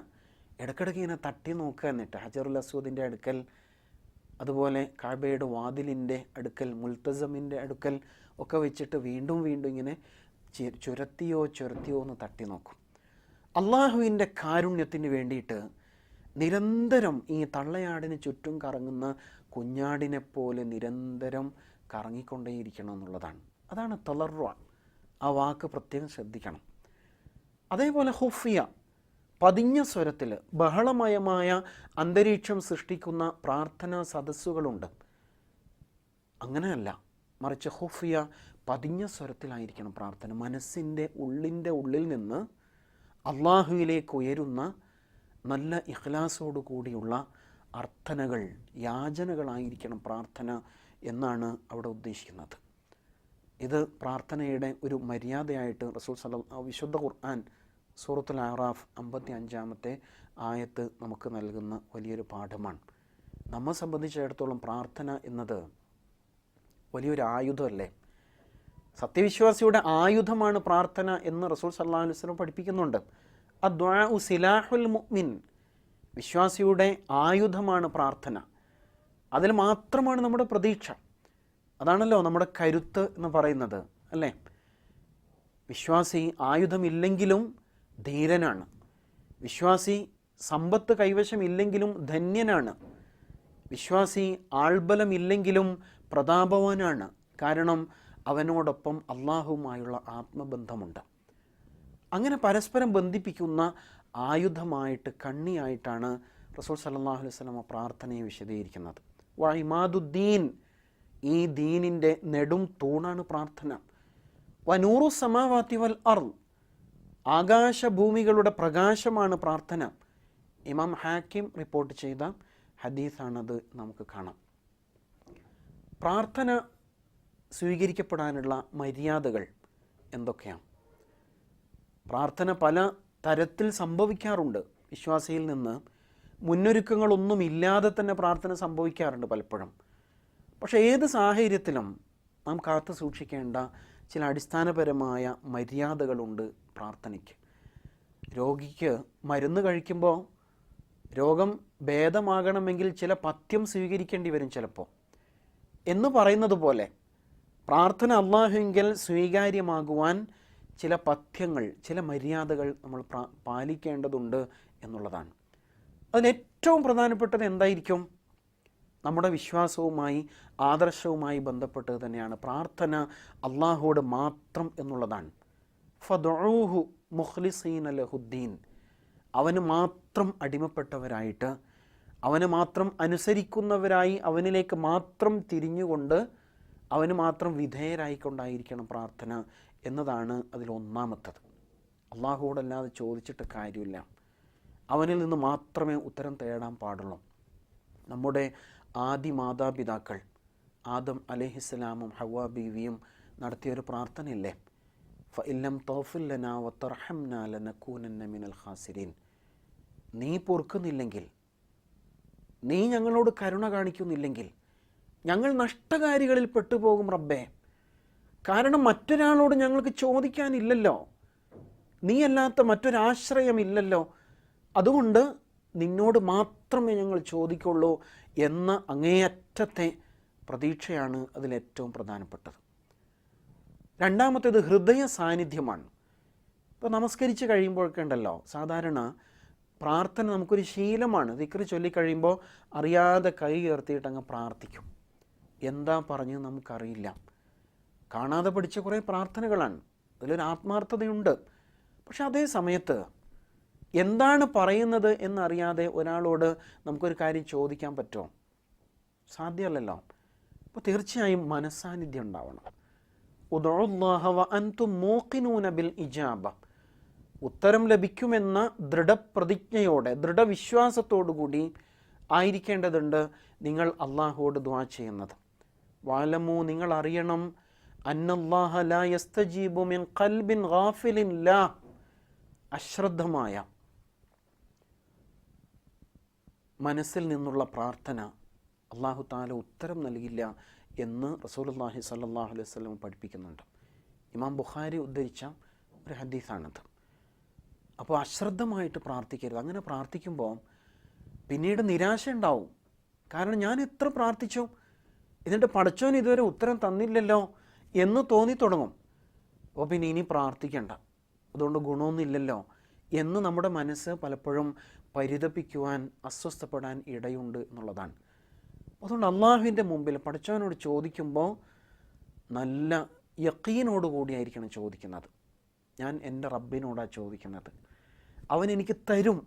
ഇടയ്ക്കിടയ്ക്ക് ഇങ്ങനെ തട്ടി നോക്കുക. എന്നിട്ട് ഹജറുൽ അസ്വദിൻ്റെ അടുക്കൽ, അതുപോലെ കഅബയുടെ വാതിലിൻ്റെ അടുക്കൽ, മുൽത്തസമിൻ്റെ അടുക്കൽ ഒക്കെ വെച്ചിട്ട് വീണ്ടും ഇങ്ങനെ ചുരത്തിയോ എന്ന് തട്ടി നോക്കും. അള്ളാഹുവിൻ്റെ കാരുണ്യത്തിന് വേണ്ടിയിട്ട് നിരന്തരം ഈ തള്ളയാടിന് ചുറ്റും കറങ്ങുന്ന കുഞ്ഞാടിനെ പോലെ നിരന്തരം കറങ്ങിക്കൊണ്ടേയിരിക്കണം എന്നുള്ളതാണ്. അതാണ് തളർറ. ആ വാക്ക് പ്രത്യേകം ശ്രദ്ധിക്കണം. അതേപോലെ ഖുഫിയ, പതിഞ്ഞ സ്വരത്തിൽ ബഹളമയമായ അന്തരീക്ഷം സൃഷ്ടിക്കുന്ന പ്രാർത്ഥനാ സദസ്സുകളുണ്ട്. അങ്ങനെയല്ല, മറിച്ച് ഖുഫിയ പതിഞ്ഞ സ്വരത്തിലായിരിക്കണം പ്രാർത്ഥന. മനസ്സിൻ്റെ ഉള്ളിൽ നിന്ന് അള്ളാഹുവിലേക്ക് ഉയരുന്ന നല്ല ഇഖ്ലാസോടു കൂടിയുള്ള അർത്ഥനകൾ, യാചനകളായിരിക്കണം പ്രാർത്ഥന എന്നാണ് അവിടെ ഉദ്ദേശിക്കുന്നത്. ഇത് പ്രാർത്ഥനയുടെ ഒരു മര്യാദയായിട്ട് വിശുദ്ധ ഖുർആൻ സൂറത്തുൽ അഅറാഫ് 55-ാമത്തെ ആയത്ത് നമുക്ക് നൽകുന്ന വലിയൊരു പാഠമാണ്. നമ്മെ സംബന്ധിച്ചിടത്തോളം പ്രാർത്ഥന എന്നത് വലിയൊരു ആയുധമല്ലേ? സത്യവിശ്വാസിയുടെ ആയുധമാണ് പ്രാർത്ഥന എന്ന് റസൂൽ സല്ലല്ലാഹു അലൈഹി വസല്ലം പഠിപ്പിക്കുന്നുണ്ട്. അദ്ദുആഉ സിലാഹുൽ മുഅ്മിൻ, വിശ്വാസിയുടെ ആയുധമാണ് പ്രാർത്ഥന. അതിൽ മാത്രമാണ് നമ്മുടെ പ്രതീക്ഷ. അതാണല്ലോ നമ്മുടെ കരുത്ത് എന്ന് പറയുന്നത്, അല്ലേ? വിശ്വാസി ആയുധമില്ലെങ്കിലും ധീരനാണ്. വിശ്വാസി സമ്പത്ത് കൈവശമില്ലെങ്കിലും ധന്യനാണ്. വിശ്വാസി ആൾബലമില്ലെങ്കിലും പ്രതാപവാനാണ്. കാരണം അവനോടൊപ്പം അള്ളാഹുവുമായുള്ള ആത്മബന്ധമുണ്ട്. അങ്ങനെ പരസ്പരം ബന്ധിപ്പിക്കുന്ന ആയുധമായിട്ട്, കണ്ണിയായിട്ടാണ് റസൂൽ സല്ലല്ലാഹു അലൈഹി വസല്ലം പ്രാർത്ഥനയെ വിശദീകരിക്കുന്നത്. വഇമാദുദ്ദീൻ, ഈ ദീനിൻ്റെ നെടും തൂണാണ് പ്രാർത്ഥന. വനൂറു സമാവാതി വൽ അർള്, ആകാശഭൂമികളുടെ പ്രകാശമാണ് പ്രാർത്ഥന. ഇമാം ഹാക്കിം റിപ്പോർട്ട് ചെയ്ത ഹദീസാണത്, നമുക്ക് കാണാം. പ്രാർത്ഥന സ്വീകരിക്കപ്പെടാനുള്ള മര്യാദകൾ എന്തൊക്കെയാണ്? പ്രാർത്ഥന പല തരത്തിൽ സംഭവിക്കാറുണ്ട്. വിശ്വാസിയിൽ നിന്ന് മുന്നൊരുക്കങ്ങളൊന്നുമില്ലാതെ തന്നെ പ്രാർത്ഥന സംഭവിക്കാറുണ്ട് പലപ്പോഴും. പക്ഷേ ഏത് സാഹചര്യത്തിലും നാം കാത്തു സൂക്ഷിക്കേണ്ട ചില അടിസ്ഥാനപരമായ മര്യാദകളുണ്ട് പ്രാർത്ഥനയ്ക്ക്. രോഗിക്ക് മരുന്ന് കഴിക്കുമ്പോൾ രോഗം ഭേദമാകണമെങ്കിൽ ചില പഥ്യം സ്വീകരിക്കേണ്ടി വരും ചിലപ്പോൾ. എന്ന് പറയുന്നത് പോലെ പ്രാർത്ഥന അല്ലാഹുവിങ്കൽ സ്വീകാര്യമാകുവാൻ ചില പഥ്യങ്ങൾ, ചില മര്യാദകൾ നമ്മൾ പാലിക്കേണ്ടതുണ്ട് എന്നുള്ളതാണ്. അതിലേറ്റവും പ്രധാനപ്പെട്ടത് എന്തായിരിക്കും? നമ്മുടെ വിശ്വാസവുമായി, ആദർശവുമായി ബന്ധപ്പെട്ടത് തന്നെയാണ്. പ്രാർത്ഥന അള്ളാഹുവോട് മാത്രം എന്നുള്ളതാണ്. ഫദ്ഉഹു മുഖ്ലിസീന ലഹുദ്ദീൻ, അവന് മാത്രം അടിമപ്പെട്ടവരായിട്ട്, അവനെ മാത്രം അനുസരിക്കുന്നവരായി, അവനിലേക്ക് മാത്രം തിരിഞ്ഞുകൊണ്ട്, അവന് മാത്രം വിധേയരായിക്കൊണ്ടായിരിക്കണം പ്രാർത്ഥന എന്നതാണ് അതിലൊന്നാമത്തത്. അള്ളാഹുവോടല്ലാതെ ചോദിച്ചിട്ട് കാര്യമില്ല, അവനിൽ നിന്ന് മാത്രമേ ഉത്തരം തേടാൻ പാടുള്ളൂ. നമ്മുടെ ആദി മാതാപിതാക്കൾ ആദം അലൈഹിസ്സലാമും ഹവ്വാ ബീവിയും നടത്തിയൊരു പ്രാർത്ഥനയില്ലേ? ഫഇല്ലം തഗ്ഫിർ ലനാ വതർഹംനാ ലനകൂനന്ന മിനൽ ഖാസിരീൻ, നീ പൊറുക്കുന്നില്ലെങ്കിൽ, നീ ഞങ്ങളോട് കരുണ കാണിക്കുന്നില്ലെങ്കിൽ ഞങ്ങൾ നഷ്ടകാരികളിൽ പെട്ടുപോകും റബ്ബേ. കാരണം മറ്റൊരാളോട് ഞങ്ങൾക്ക് ചോദിക്കാനില്ലല്ലോ, നീയല്ലാത്ത മറ്റൊരാശ്രയമില്ലല്ലോ, അതുകൊണ്ട് നിന്നോട് മാത്രമേ ഞങ്ങൾ ചോദിക്കുള്ളൂ എന്ന അങ്ങേയറ്റത്തെ പ്രതീക്ഷയാണ് അതിലേറ്റവും പ്രധാനപ്പെട്ടത്. രണ്ടാമത്തേത് ഹൃദയ സാന്നിധ്യമാണ്. ഇപ്പോൾ നമസ്കരിച്ച് കഴിയുമ്പോഴൊക്കെ ഉണ്ടല്ലോ, സാധാരണ പ്രാർത്ഥന നമുക്കൊരു ശീലമാണ്. ദിക്ർ ചൊല്ലിക്കഴിയുമ്പോൾ അറിയാതെ കൈ ഉയർത്തിയിട്ട് അങ്ങ് പ്രാർത്ഥിക്കും. എന്താ പറഞ്ഞത് നമുക്കറിയില്ല. കാണാതെ പഠിച്ച കുറേ പ്രാർത്ഥനകളാണ്, അതിലൊരു ആത്മാർത്ഥതയുണ്ട്. പക്ഷെ അതേ സമയത്ത് എന്താണ് പറയുന്നത് എന്നറിയാതെ ഒരാളോട് നമുക്കൊരു കാര്യം ചോദിക്കാൻ പറ്റുമോ? സാധ്യമല്ലല്ലോ. അപ്പോൾ തീർച്ചയായും മനസ്സാന്നിധ്യം ഉണ്ടാവണം. ഉദ്ഉല്ലാഹ വ അൻതും മൂഖിനൂന ബിൽ ഇജാബ, ഉത്തരം ലഭിക്കുമെന്ന ദൃഢപ്രതിജ്ഞയോടെ, ദൃഢവിശ്വാസത്തോടു കൂടി ആയിരിക്കേണ്ടതുണ്ട് നിങ്ങൾ അള്ളാഹുവോട് ദുആ ചെയ്യുന്നത്. വഅലമു, നിങ്ങൾ അറിയണം, അന്നല്ലാഹ ലാ യസ്തജീബു മിൻ ഖൽബിൻ ഗാഫിലിൻ ലാ, അശ്രദ്ധമായ മനസ്സിൽ നിന്നുള്ള പ്രാർത്ഥന അള്ളാഹു തആല ഉത്തരം നൽകില്ല എന്ന് റസൂലുള്ളാഹി സ്വല്ലല്ലാഹു അലൈഹി വസല്ലം പഠിപ്പിക്കുന്നുണ്ട്. ഇമാം ബുഖാരി ഉദ്ധരിച്ച ഒരു ഹദീസാണത്. അപ്പോൾ അശ്രദ്ധമായിട്ട് പ്രാർത്ഥിക്കരുത്. അങ്ങനെ പ്രാർത്ഥിക്കുമ്പോൾ പിന്നീട് നിരാശ ഉണ്ടാവും. കാരണം ഞാൻ എത്ര പ്രാർത്ഥിച്ചു, എന്നിട്ട് പടച്ചോൻ ഇതുവരെ ഉത്തരം തന്നില്ലല്ലോ എന്ന് തോന്നി തുടങ്ങും. അപ്പോൾ പിന്നെ ഇനി പ്രാർത്ഥിക്കണ്ട, അതുകൊണ്ട് ഗുണമൊന്നുമില്ലല്ലോ എന്ന് നമ്മുടെ മനസ്സ് പലപ്പോഴും പരിതപിക്കുവാൻ, അസ്വസ്ഥപ്പെടാൻ ഇടയുണ്ട് എന്നുള്ളതാണ്. അതുകൊണ്ട് അള്ളാഹുവിൻ്റെ മുമ്പിൽ പടച്ചവനോട് ചോദിക്കുമ്പോൾ നല്ല യഖീനോടുകൂടിയായിരിക്കണം ചോദിക്കുന്നത്. ഞാൻ എൻ്റെ റബ്ബിനോടാണ് ചോദിക്കുന്നത്, അവൻ എനിക്ക് തരും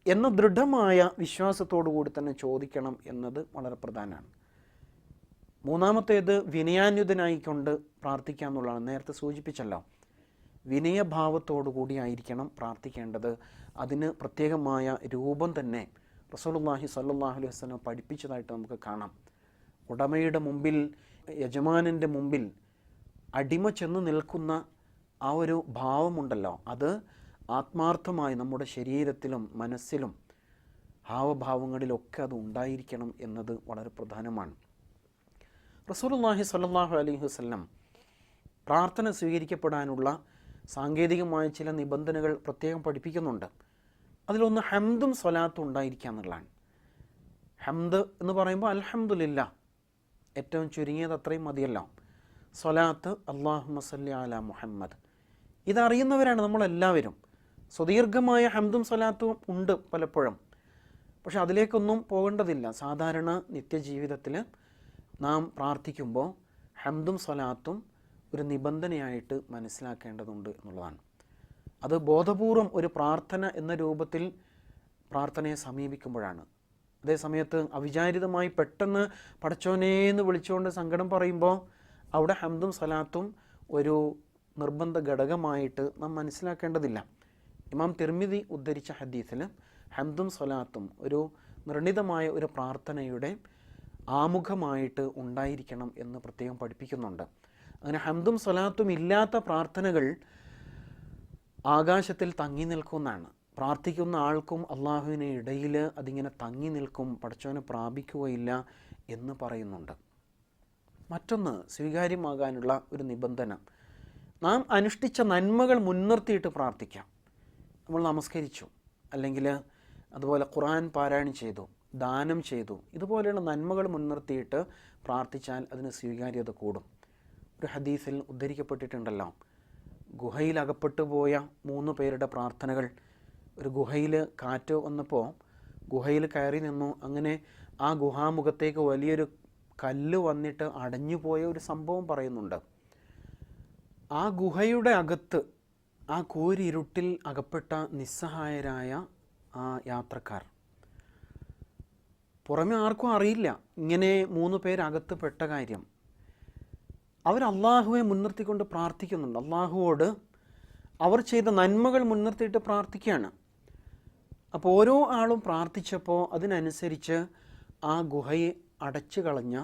എന്ന ദൃഢമായ വിശ്വാസത്തോടു കൂടി തന്നെ ചോദിക്കണം എന്നത് വളരെ പ്രധാനമാണ്. മൂന്നാമത്തേത് വിനയാന്വിതനായിക്കൊണ്ട് പ്രാർത്ഥിക്കുക എന്നുള്ളതാണ്. നേരത്തെ സൂചിപ്പിച്ചല്ലോ, വിനയഭാവത്തോടു കൂടിയായിരിക്കണം പ്രാർത്ഥിക്കേണ്ടത്. അതിന് പ്രത്യേകമായ രൂപം തന്നെ റസൂലുള്ളാഹി സ്വല്ലല്ലാഹു അലൈഹി വസല്ലം പഠിപ്പിച്ചതായിട്ട് നമുക്ക് കാണാം. ഉടമയുടെ മുമ്പിൽ, യജമാനൻ്റെ മുമ്പിൽ അടിമ ചെന്ന് നിൽക്കുന്ന ആ ഒരു ഭാവമുണ്ടല്ലോ, അത് ആത്മാർത്ഥമായി നമ്മുടെ ശരീരത്തിലും മനസ്സിലും ഹാവഭാവങ്ങളിലൊക്കെ അത് ഉണ്ടായിരിക്കണം എന്നത് വളരെ പ്രധാനമാണ്. റസൂലുള്ളാഹി സ്വല്ലല്ലാഹു അലൈഹി വസല്ലം പ്രാർത്ഥന സ്വീകരിക്കപ്പെടാനുള്ള സാങ്കേതികമായ ചില നിബന്ധനകൾ പ്രത്യേകം പഠിപ്പിക്കുന്നുണ്ട്. അതിലൊന്ന് ഹംദും സ്വലാത്തും ഉണ്ടായിരിക്കുക എന്നുള്ളതാണ്. ഹംദ് എന്ന് പറയുമ്പോൾ അൽഹംദുലില്ലാ, ഏറ്റവും ചുരുങ്ങിയത് അത്രയും മതിയല്ലോ. സ്വലാത്ത് അല്ലാഹുമ്മ സല്ലി അലാ മുഹമ്മദ്, ഇതറിയുന്നവരാണ് നമ്മളെല്ലാവരും. സുദീർഘമായ ഹംദും സ്വലാത്തും ഉണ്ട് പലപ്പോഴും, പക്ഷെ അതിലേക്കൊന്നും പോകേണ്ടതില്ല. സാധാരണ നിത്യജീവിതത്തിൽ നാം പ്രാർത്ഥിക്കുമ്പോൾ ഹംദും സ്വലാത്തും ഒരു നിബന്ധനയായിട്ട് മനസ്സിലാക്കേണ്ടതുണ്ട് എന്നുള്ളതാണ്. അത് ബോധപൂർവം ഒരു പ്രാർത്ഥന എന്ന രൂപത്തിൽ പ്രാർത്ഥനയെ സമീപിക്കുമ്പോഴാണ്. അതേ സമയത്ത് അവിചാരിതമായി പെട്ടെന്ന് പടച്ചോനേന്ന് വിളിച്ചുകൊണ്ട് സങ്കടം പറയുമ്പോൾ അവിടെ ഹംദും സലാത്തും ഒരു നിർബന്ധ ഘടകമായിട്ട് നാം മനസ്സിലാക്കേണ്ടതില്ല. ഇമാം തിർമിദി ഉദ്ധരിച്ച ഹദീസിൽ ഹംദും സലാത്തും ഒരു നിർണിതമായ ഒരു പ്രാർത്ഥനയുടെ ആമുഖമായിട്ട് ഉണ്ടായിരിക്കണം എന്ന് പ്രത്യേകം പഠിപ്പിക്കുന്നുണ്ട്. അങ്ങനെ ഹംദും സലാത്തും ഇല്ലാത്ത പ്രാർത്ഥനകൾ ആകാശത്തിൽ തങ്ങി നിൽക്കുന്നതാണ്. പ്രാർത്ഥിക്കുന്ന ആൾക്കും അള്ളാഹുവിന് ഇടയിൽ അതിങ്ങനെ തങ്ങി നിൽക്കും, പടച്ചവനെ പ്രാപിക്കുകയില്ല എന്ന് പറയുന്നുണ്ട്. മറ്റൊന്ന്, സ്വീകാര്യമാകാനുള്ള ഒരു നിബന്ധന, നാം അനുഷ്ഠിച്ച നന്മകൾ മുൻനിർത്തിയിട്ട് പ്രാർത്ഥിക്കാം. നമ്മൾ നമസ്കരിച്ചു, അല്ലെങ്കിൽ അതുപോലെ ഖുർആൻ പാരായണം ചെയ്തു, ദാനം ചെയ്തു, ഇതുപോലെയുള്ള നന്മകൾ മുൻനിർത്തിയിട്ട് പ്രാർത്ഥിച്ചാൽ അതിന് സ്വീകാര്യത കൂടും. ഒരു ഹദീസിൽ ഉദ്ധരിക്കപ്പെട്ടിട്ടുണ്ടല്ലോ, ഗുഹയിൽ അകപ്പെട്ടു പോയ 3 പേരുടെ പ്രാർത്ഥനകൾ. ഒരു ഗുഹയിൽ കാറ്റ് വന്നപ്പോൾ ഗുഹയിൽ കയറി നിന്നു. അങ്ങനെ ആ ഗുഹാമുഖത്തേക്ക് വലിയൊരു കല്ല് വന്നിട്ട് അടഞ്ഞുപോയ ഒരു സംഭവം പറയുന്നുണ്ട്. ആ ഗുഹയുടെ അകത്ത് ആ കൂരിരുട്ടിൽ അകപ്പെട്ട നിസ്സഹായരായ ആ യാത്രക്കാർ, പുറമെ ആർക്കും അറിയില്ല ഇങ്ങനെ 3 പേരകത്ത് പെട്ട കാര്യം. അവർ അള്ളാഹുവെ മുൻനിർത്തിക്കൊണ്ട് പ്രാർത്ഥിക്കുന്നുണ്ട്. അള്ളാഹുവോട് അവർ ചെയ്ത നന്മകൾ മുൻനിർത്തിയിട്ട് പ്രാർത്ഥിക്കുകയാണ്. അപ്പോൾ ഓരോ ആളും പ്രാർത്ഥിച്ചപ്പോൾ അതിനനുസരിച്ച് ആ ഗുഹയെ അടച്ചു കളഞ്ഞ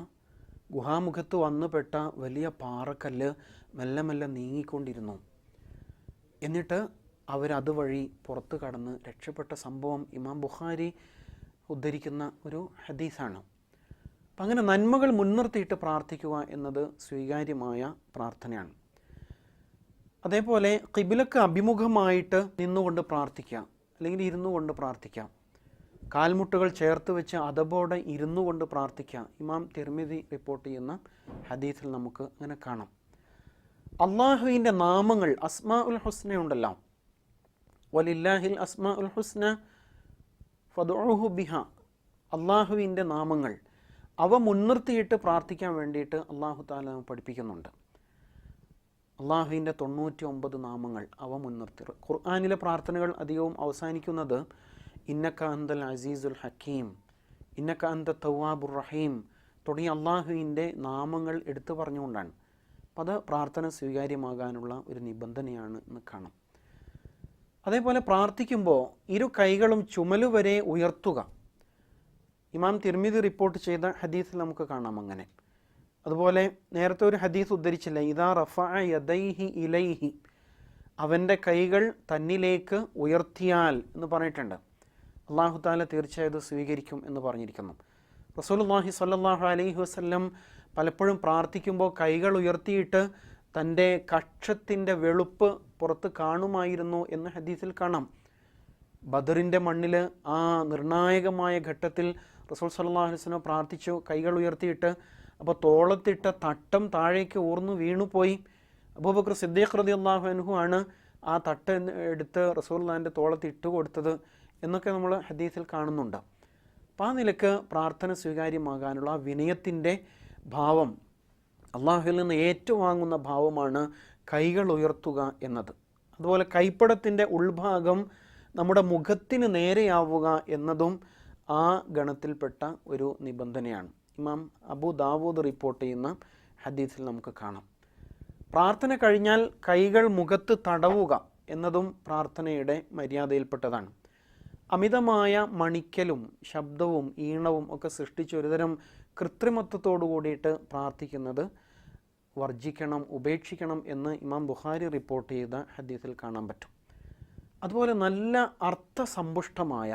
ഗുഹാമുഖത്ത് വന്നുപെട്ട വലിയ പാറക്കല്ല് മെല്ലെ മെല്ലെ നീങ്ങിക്കൊണ്ടിരുന്നു. എന്നിട്ട് അവരതുവഴി പുറത്ത് കടന്ന് രക്ഷപ്പെട്ട സംഭവം ഇമാം ബുഖാരി ഉദ്ധരിക്കുന്ന ഒരു ഹദീസാണ്. അപ്പം അങ്ങനെ നന്മകൾ മുൻനിർത്തിയിട്ട് പ്രാർത്ഥിക്കുക എന്നത് സ്വീകാര്യമായ പ്രാർത്ഥനയാണ്. അതേപോലെ ഖിബിലക്ക് അഭിമുഖമായിട്ട് നിന്നുകൊണ്ട് പ്രാർത്ഥിക്കാം, അല്ലെങ്കിൽ ഇരുന്നു കൊണ്ട് പ്രാർത്ഥിക്കാം. കാൽമുട്ടുകൾ ചേർത്ത് വെച്ച് അദബോടെ ഇരുന്നു കൊണ്ട് പ്രാർത്ഥിക്കാം. ഇമാം തിർമിദി റിപ്പോർട്ട് ചെയ്യുന്ന ഹദീസിൽ നമുക്ക് അങ്ങനെ കാണാം. അള്ളാഹുവിൻ്റെ നാമങ്ങൾ അസ്മാ ഉൽ ഹുസ്ന ഉണ്ടല്ലോ, വലില്ലാഹിൽ അസ്മാ ഉൽ ഹുസ്ന ഫദ്ഉഹു ബിഹ, അള്ളാഹുവിൻ്റെ നാമങ്ങൾ അവ മുൻനിർത്തിയിട്ട് പ്രാർത്ഥിക്കാൻ വേണ്ടിയിട്ട് അള്ളാഹു തആല പഠിപ്പിക്കുന്നുണ്ട്. അള്ളാഹുവിൻ്റെ 99 നാമങ്ങൾ അവ മുൻനിർത്തി. ഖുർആനിലെ പ്രാർത്ഥനകൾ അധികവും അവസാനിക്കുന്നത് ഇന്നക അന്തൽ അസീസുൽ ഹക്കീം, ഇന്നക അന്ത തവ്വാബുർ റഹീം തുടങ്ങിയ അള്ളാഹുവിൻ്റെ നാമങ്ങൾ എടുത്തു പറഞ്ഞുകൊണ്ടാണ്. അപ്പം അത് പ്രാർത്ഥന സ്വീകാര്യമാകാനുള്ള ഒരു നിബന്ധനയാണ് എന്ന് കാണാം. അതേപോലെ പ്രാർത്ഥിക്കുമ്പോൾ 2 കൈകളും ചുമലുവരെ ഉയർത്തുക. ഇമാം തിർമിദി റിപ്പോർട്ട് ചെയ്ത ഹദീസിൽ നമുക്ക് കാണാം അങ്ങനെ. അതുപോലെ നേരത്തെ ഒരു ഹദീസ് ഉദ്ധരിച്ചില്ല, ഇദാ റഫഅ യദൈഹി ഇലൈഹി, അവൻ്റെ കൈകൾ തന്നിലേക്ക് ഉയർത്തിയാൽ എന്ന് പറഞ്ഞിട്ടുണ്ട്. അല്ലാഹു തആല തീർച്ചയായും സ്വീകരിക്കും എന്ന് പറഞ്ഞിരിക്കുന്നു. റസൂലുള്ളാഹി സ്വല്ലല്ലാഹു അലൈഹി വസല്ലം പലപ്പോഴും പ്രാർത്ഥിക്കുമ്പോൾ കൈകൾ ഉയർത്തിയിട്ട് തൻ്റെ കക്ഷത്തിൻ്റെ വെളുപ്പ് പുറത്ത് കാണുമായിരുന്നു എന്ന് ഹദീസിൽ കാണാം. ബദറിൻ്റെ മണ്ണിൽ ആ നിർണായകമായ ഘട്ടത്തിൽ റസൂൽ സല്ലല്ലാഹു അലൈഹി വസല്ലം പ്രാർത്ഥിച്ചു, കൈകൾ ഉയർത്തിയിട്ട്. അപ്പോൾ തോളത്തിട്ട തട്ടം താഴേക്ക് ഊർന്നു വീണുപോയി. അബൂബക്കർ സിദ്ദീഖ് റളിയല്ലാഹു അൻഹു ആണ് ആ തട്ട് എടുത്ത് റസൂലുള്ളാഹിൻ്റെ തോളത്ത് ഇട്ട് കൊടുത്തത് എന്നൊക്കെ നമ്മൾ ഹദീസിൽ കാണുന്നുണ്ട്. അപ്പോൾ ആ നിലക്ക് പ്രാർത്ഥന സ്വീകാര്യമാകാനുള്ള വിനയത്തിൻ്റെ ഭാവം, അള്ളാഹുവിൽ നിന്ന് ഏറ്റുവാങ്ങുന്ന ഭാവമാണ് കൈകൾ ഉയർത്തുക എന്നത്. അതുപോലെ കൈപ്പടത്തിൻ്റെ ഉൾഭാഗം നമ്മുടെ മുഖത്തിന് നേരെയാവുക എന്നതും ആ ഗണത്തിൽപ്പെട്ട ഒരു നിബന്ധനയാണ്. ഇമാം അബൂ ദാവൂദ് റിപ്പോർട്ട് ചെയ്യുന്ന ഹദീസിൽ നമുക്ക് കാണാം. പ്രാർത്ഥന കഴിഞ്ഞാൽ കൈകൾ മുഖത്ത് തടവുക എന്നതും പ്രാർത്ഥനയുടെ മര്യാദയിൽപ്പെട്ടതാണ്. അമിതമായ മണിക്കലും ശബ്ദവും ഈണവും ഒക്കെ സൃഷ്ടിച്ച് ഒരുതരം കൃത്രിമത്വത്തോടു കൂടിയിട്ട് പ്രാർത്ഥിക്കുന്നത് വർജിക്കണം, ഉപേക്ഷിക്കണം എന്ന് ഇമാം ബുഖാരി റിപ്പോർട്ട് ചെയ്ത ഹദീസിൽ കാണാൻ പറ്റും. അതുപോലെ നല്ല അർത്ഥസമ്പുഷ്ടമായ,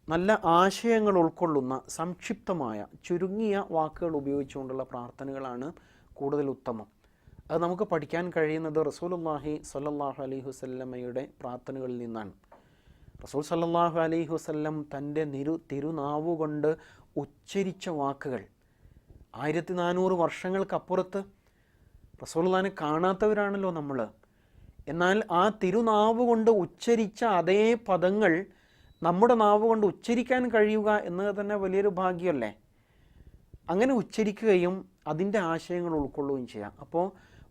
നല്ല ആശയങ്ങൾ ഉൾക്കൊള്ളുന്ന, സംക്ഷിപ്തമായ, ചുരുങ്ങിയ വാക്കുകൾ ഉപയോഗിച്ചുകൊണ്ടുള്ള പ്രാർത്ഥനകളാണ് കൂടുതൽ ഉത്തമം. അത് നമുക്ക് പഠിക്കാൻ കഴിയുന്നത് റസൂലുള്ളാഹി സ്വല്ലല്ലാഹു അലൈഹി വസല്ലമയുടെ പ്രാർത്ഥനകളിൽ നിന്നാണ്. റസൂൽ സ്വല്ലല്ലാഹു അലൈഹി വസല്ലം തൻ്റെ തിരുനാവുകൊണ്ട് ഉച്ചരിച്ച വാക്കുകൾ 1400 വർഷങ്ങൾക്കപ്പുറത്ത് റസൂലുള്ളാഹിനെ കാണാത്തവരാണല്ലോ നമ്മൾ. എന്നാൽ ആ തിരുനാവ് കൊണ്ട് ഉച്ചരിച്ച അതേ പദങ്ങൾ നമ്മുടെ നാവ് കൊണ്ട് ഉച്ചരിക്കാൻ കഴിയുക എന്നത് തന്നെ വലിയൊരു ഭാഗ്യമല്ലേ. അങ്ങനെ ഉച്ചരിക്കുകയും അതിൻ്റെ ആശയങ്ങൾ ഉൾക്കൊള്ളുകയും ചെയ്യാം. അപ്പോൾ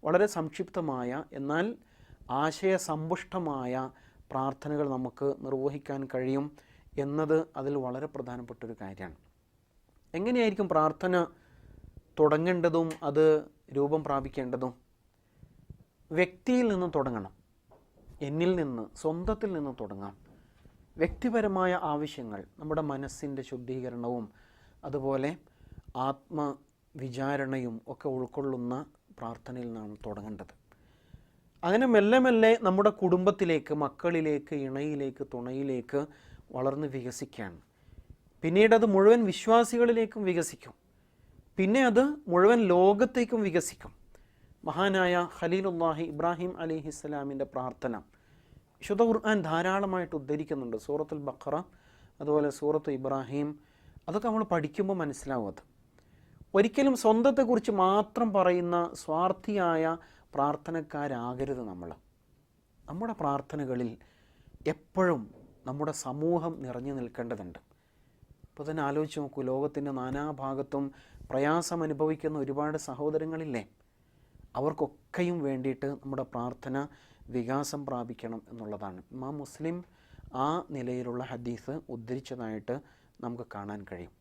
വളരെ സംക്ഷിപ്തമായ എന്നാൽ ആശയസമ്പുഷ്ടമായ പ്രാർത്ഥനകൾ നമുക്ക് നിർവഹിക്കാൻ കഴിയും എന്നത് അതിൽ വളരെ പ്രധാനപ്പെട്ടൊരു കാര്യമാണ്. എങ്ങനെയായിരിക്കും പ്രാർത്ഥന തുടങ്ങേണ്ടതും അത് രൂപം പ്രാപിക്കേണ്ടതും? വ്യക്തിയിൽ നിന്ന് തുടങ്ങണം, എന്നിൽ നിന്ന്, സ്വന്തത്തിൽ നിന്ന് തുടങ്ങാം. വ്യക്തിപരമായ ആവശ്യങ്ങൾ, നമ്മുടെ മനസ്സിൻ്റെ ശുദ്ധീകരണവും അതുപോലെ ആത്മവിചാരണയും ഒക്കെ ഉൾക്കൊള്ളുന്ന പ്രാർത്ഥനയിൽ നിന്നാണ് തുടങ്ങേണ്ടത്. അങ്ങനെ മെല്ലെ മെല്ലെ നമ്മുടെ കുടുംബത്തിലേക്ക്, മക്കളിലേക്ക്, ഇണയിലേക്ക്, തുണയിലേക്ക് വളർന്ന് വികസിക്കുകയാണ്. പിന്നീട് അത് മുഴുവൻ വിശ്വാസികളിലേക്കും വികസിക്കും. പിന്നെ അത് മുഴുവൻ ലോകത്തേക്കും വികസിക്കും. മഹാനായ ഖലീലുല്ലാഹി ഇബ്രാഹിം അലൈഹിസ്സലാമിൻ്റെ പ്രാർത്ഥന വിശുദ്ധ ഖുർആൻ ധാരാളമായിട്ട് ഉദ്ധരിക്കുന്നുണ്ട്. സൂറത്തുൽ ബഖറ, അതുപോലെ സൂറത്ത് ഇബ്രാഹിം, അതൊക്കെ നമ്മൾ പഠിക്കുമ്പോൾ മനസ്സിലാവും. അത് ഒരിക്കലും സ്വന്തത്തെക്കുറിച്ച് മാത്രം പറയുന്ന സ്വാർത്ഥിയായ പ്രാർത്ഥനക്കാരാകരുത് നമ്മൾ. നമ്മുടെ പ്രാർത്ഥനകളിൽ എപ്പോഴും നമ്മുടെ സമൂഹം നിറഞ്ഞു നിൽക്കേണ്ടതുണ്ട്. ഇപ്പോൾ തന്നെ ആലോചിച്ച് നോക്കൂ, ലോകത്തിൻ്റെ നാനാഭാഗത്തും പ്രയാസം അനുഭവിക്കുന്ന ഒരുപാട് സഹോദരങ്ങളില്ലേ? അവർക്കൊക്കെയും വേണ്ടിയിട്ട് നമ്മുടെ പ്രാർത്ഥന വികാസം പ്രാപിക്കണം എന്നുള്ളതാണ്. ഇമാം മുസ്ലിം ആ നിലയിലുള്ള ഹദീസ് ഉദ്ധരിച്ചതായിട്ട് നമുക്ക് കാണാൻ കഴിയും.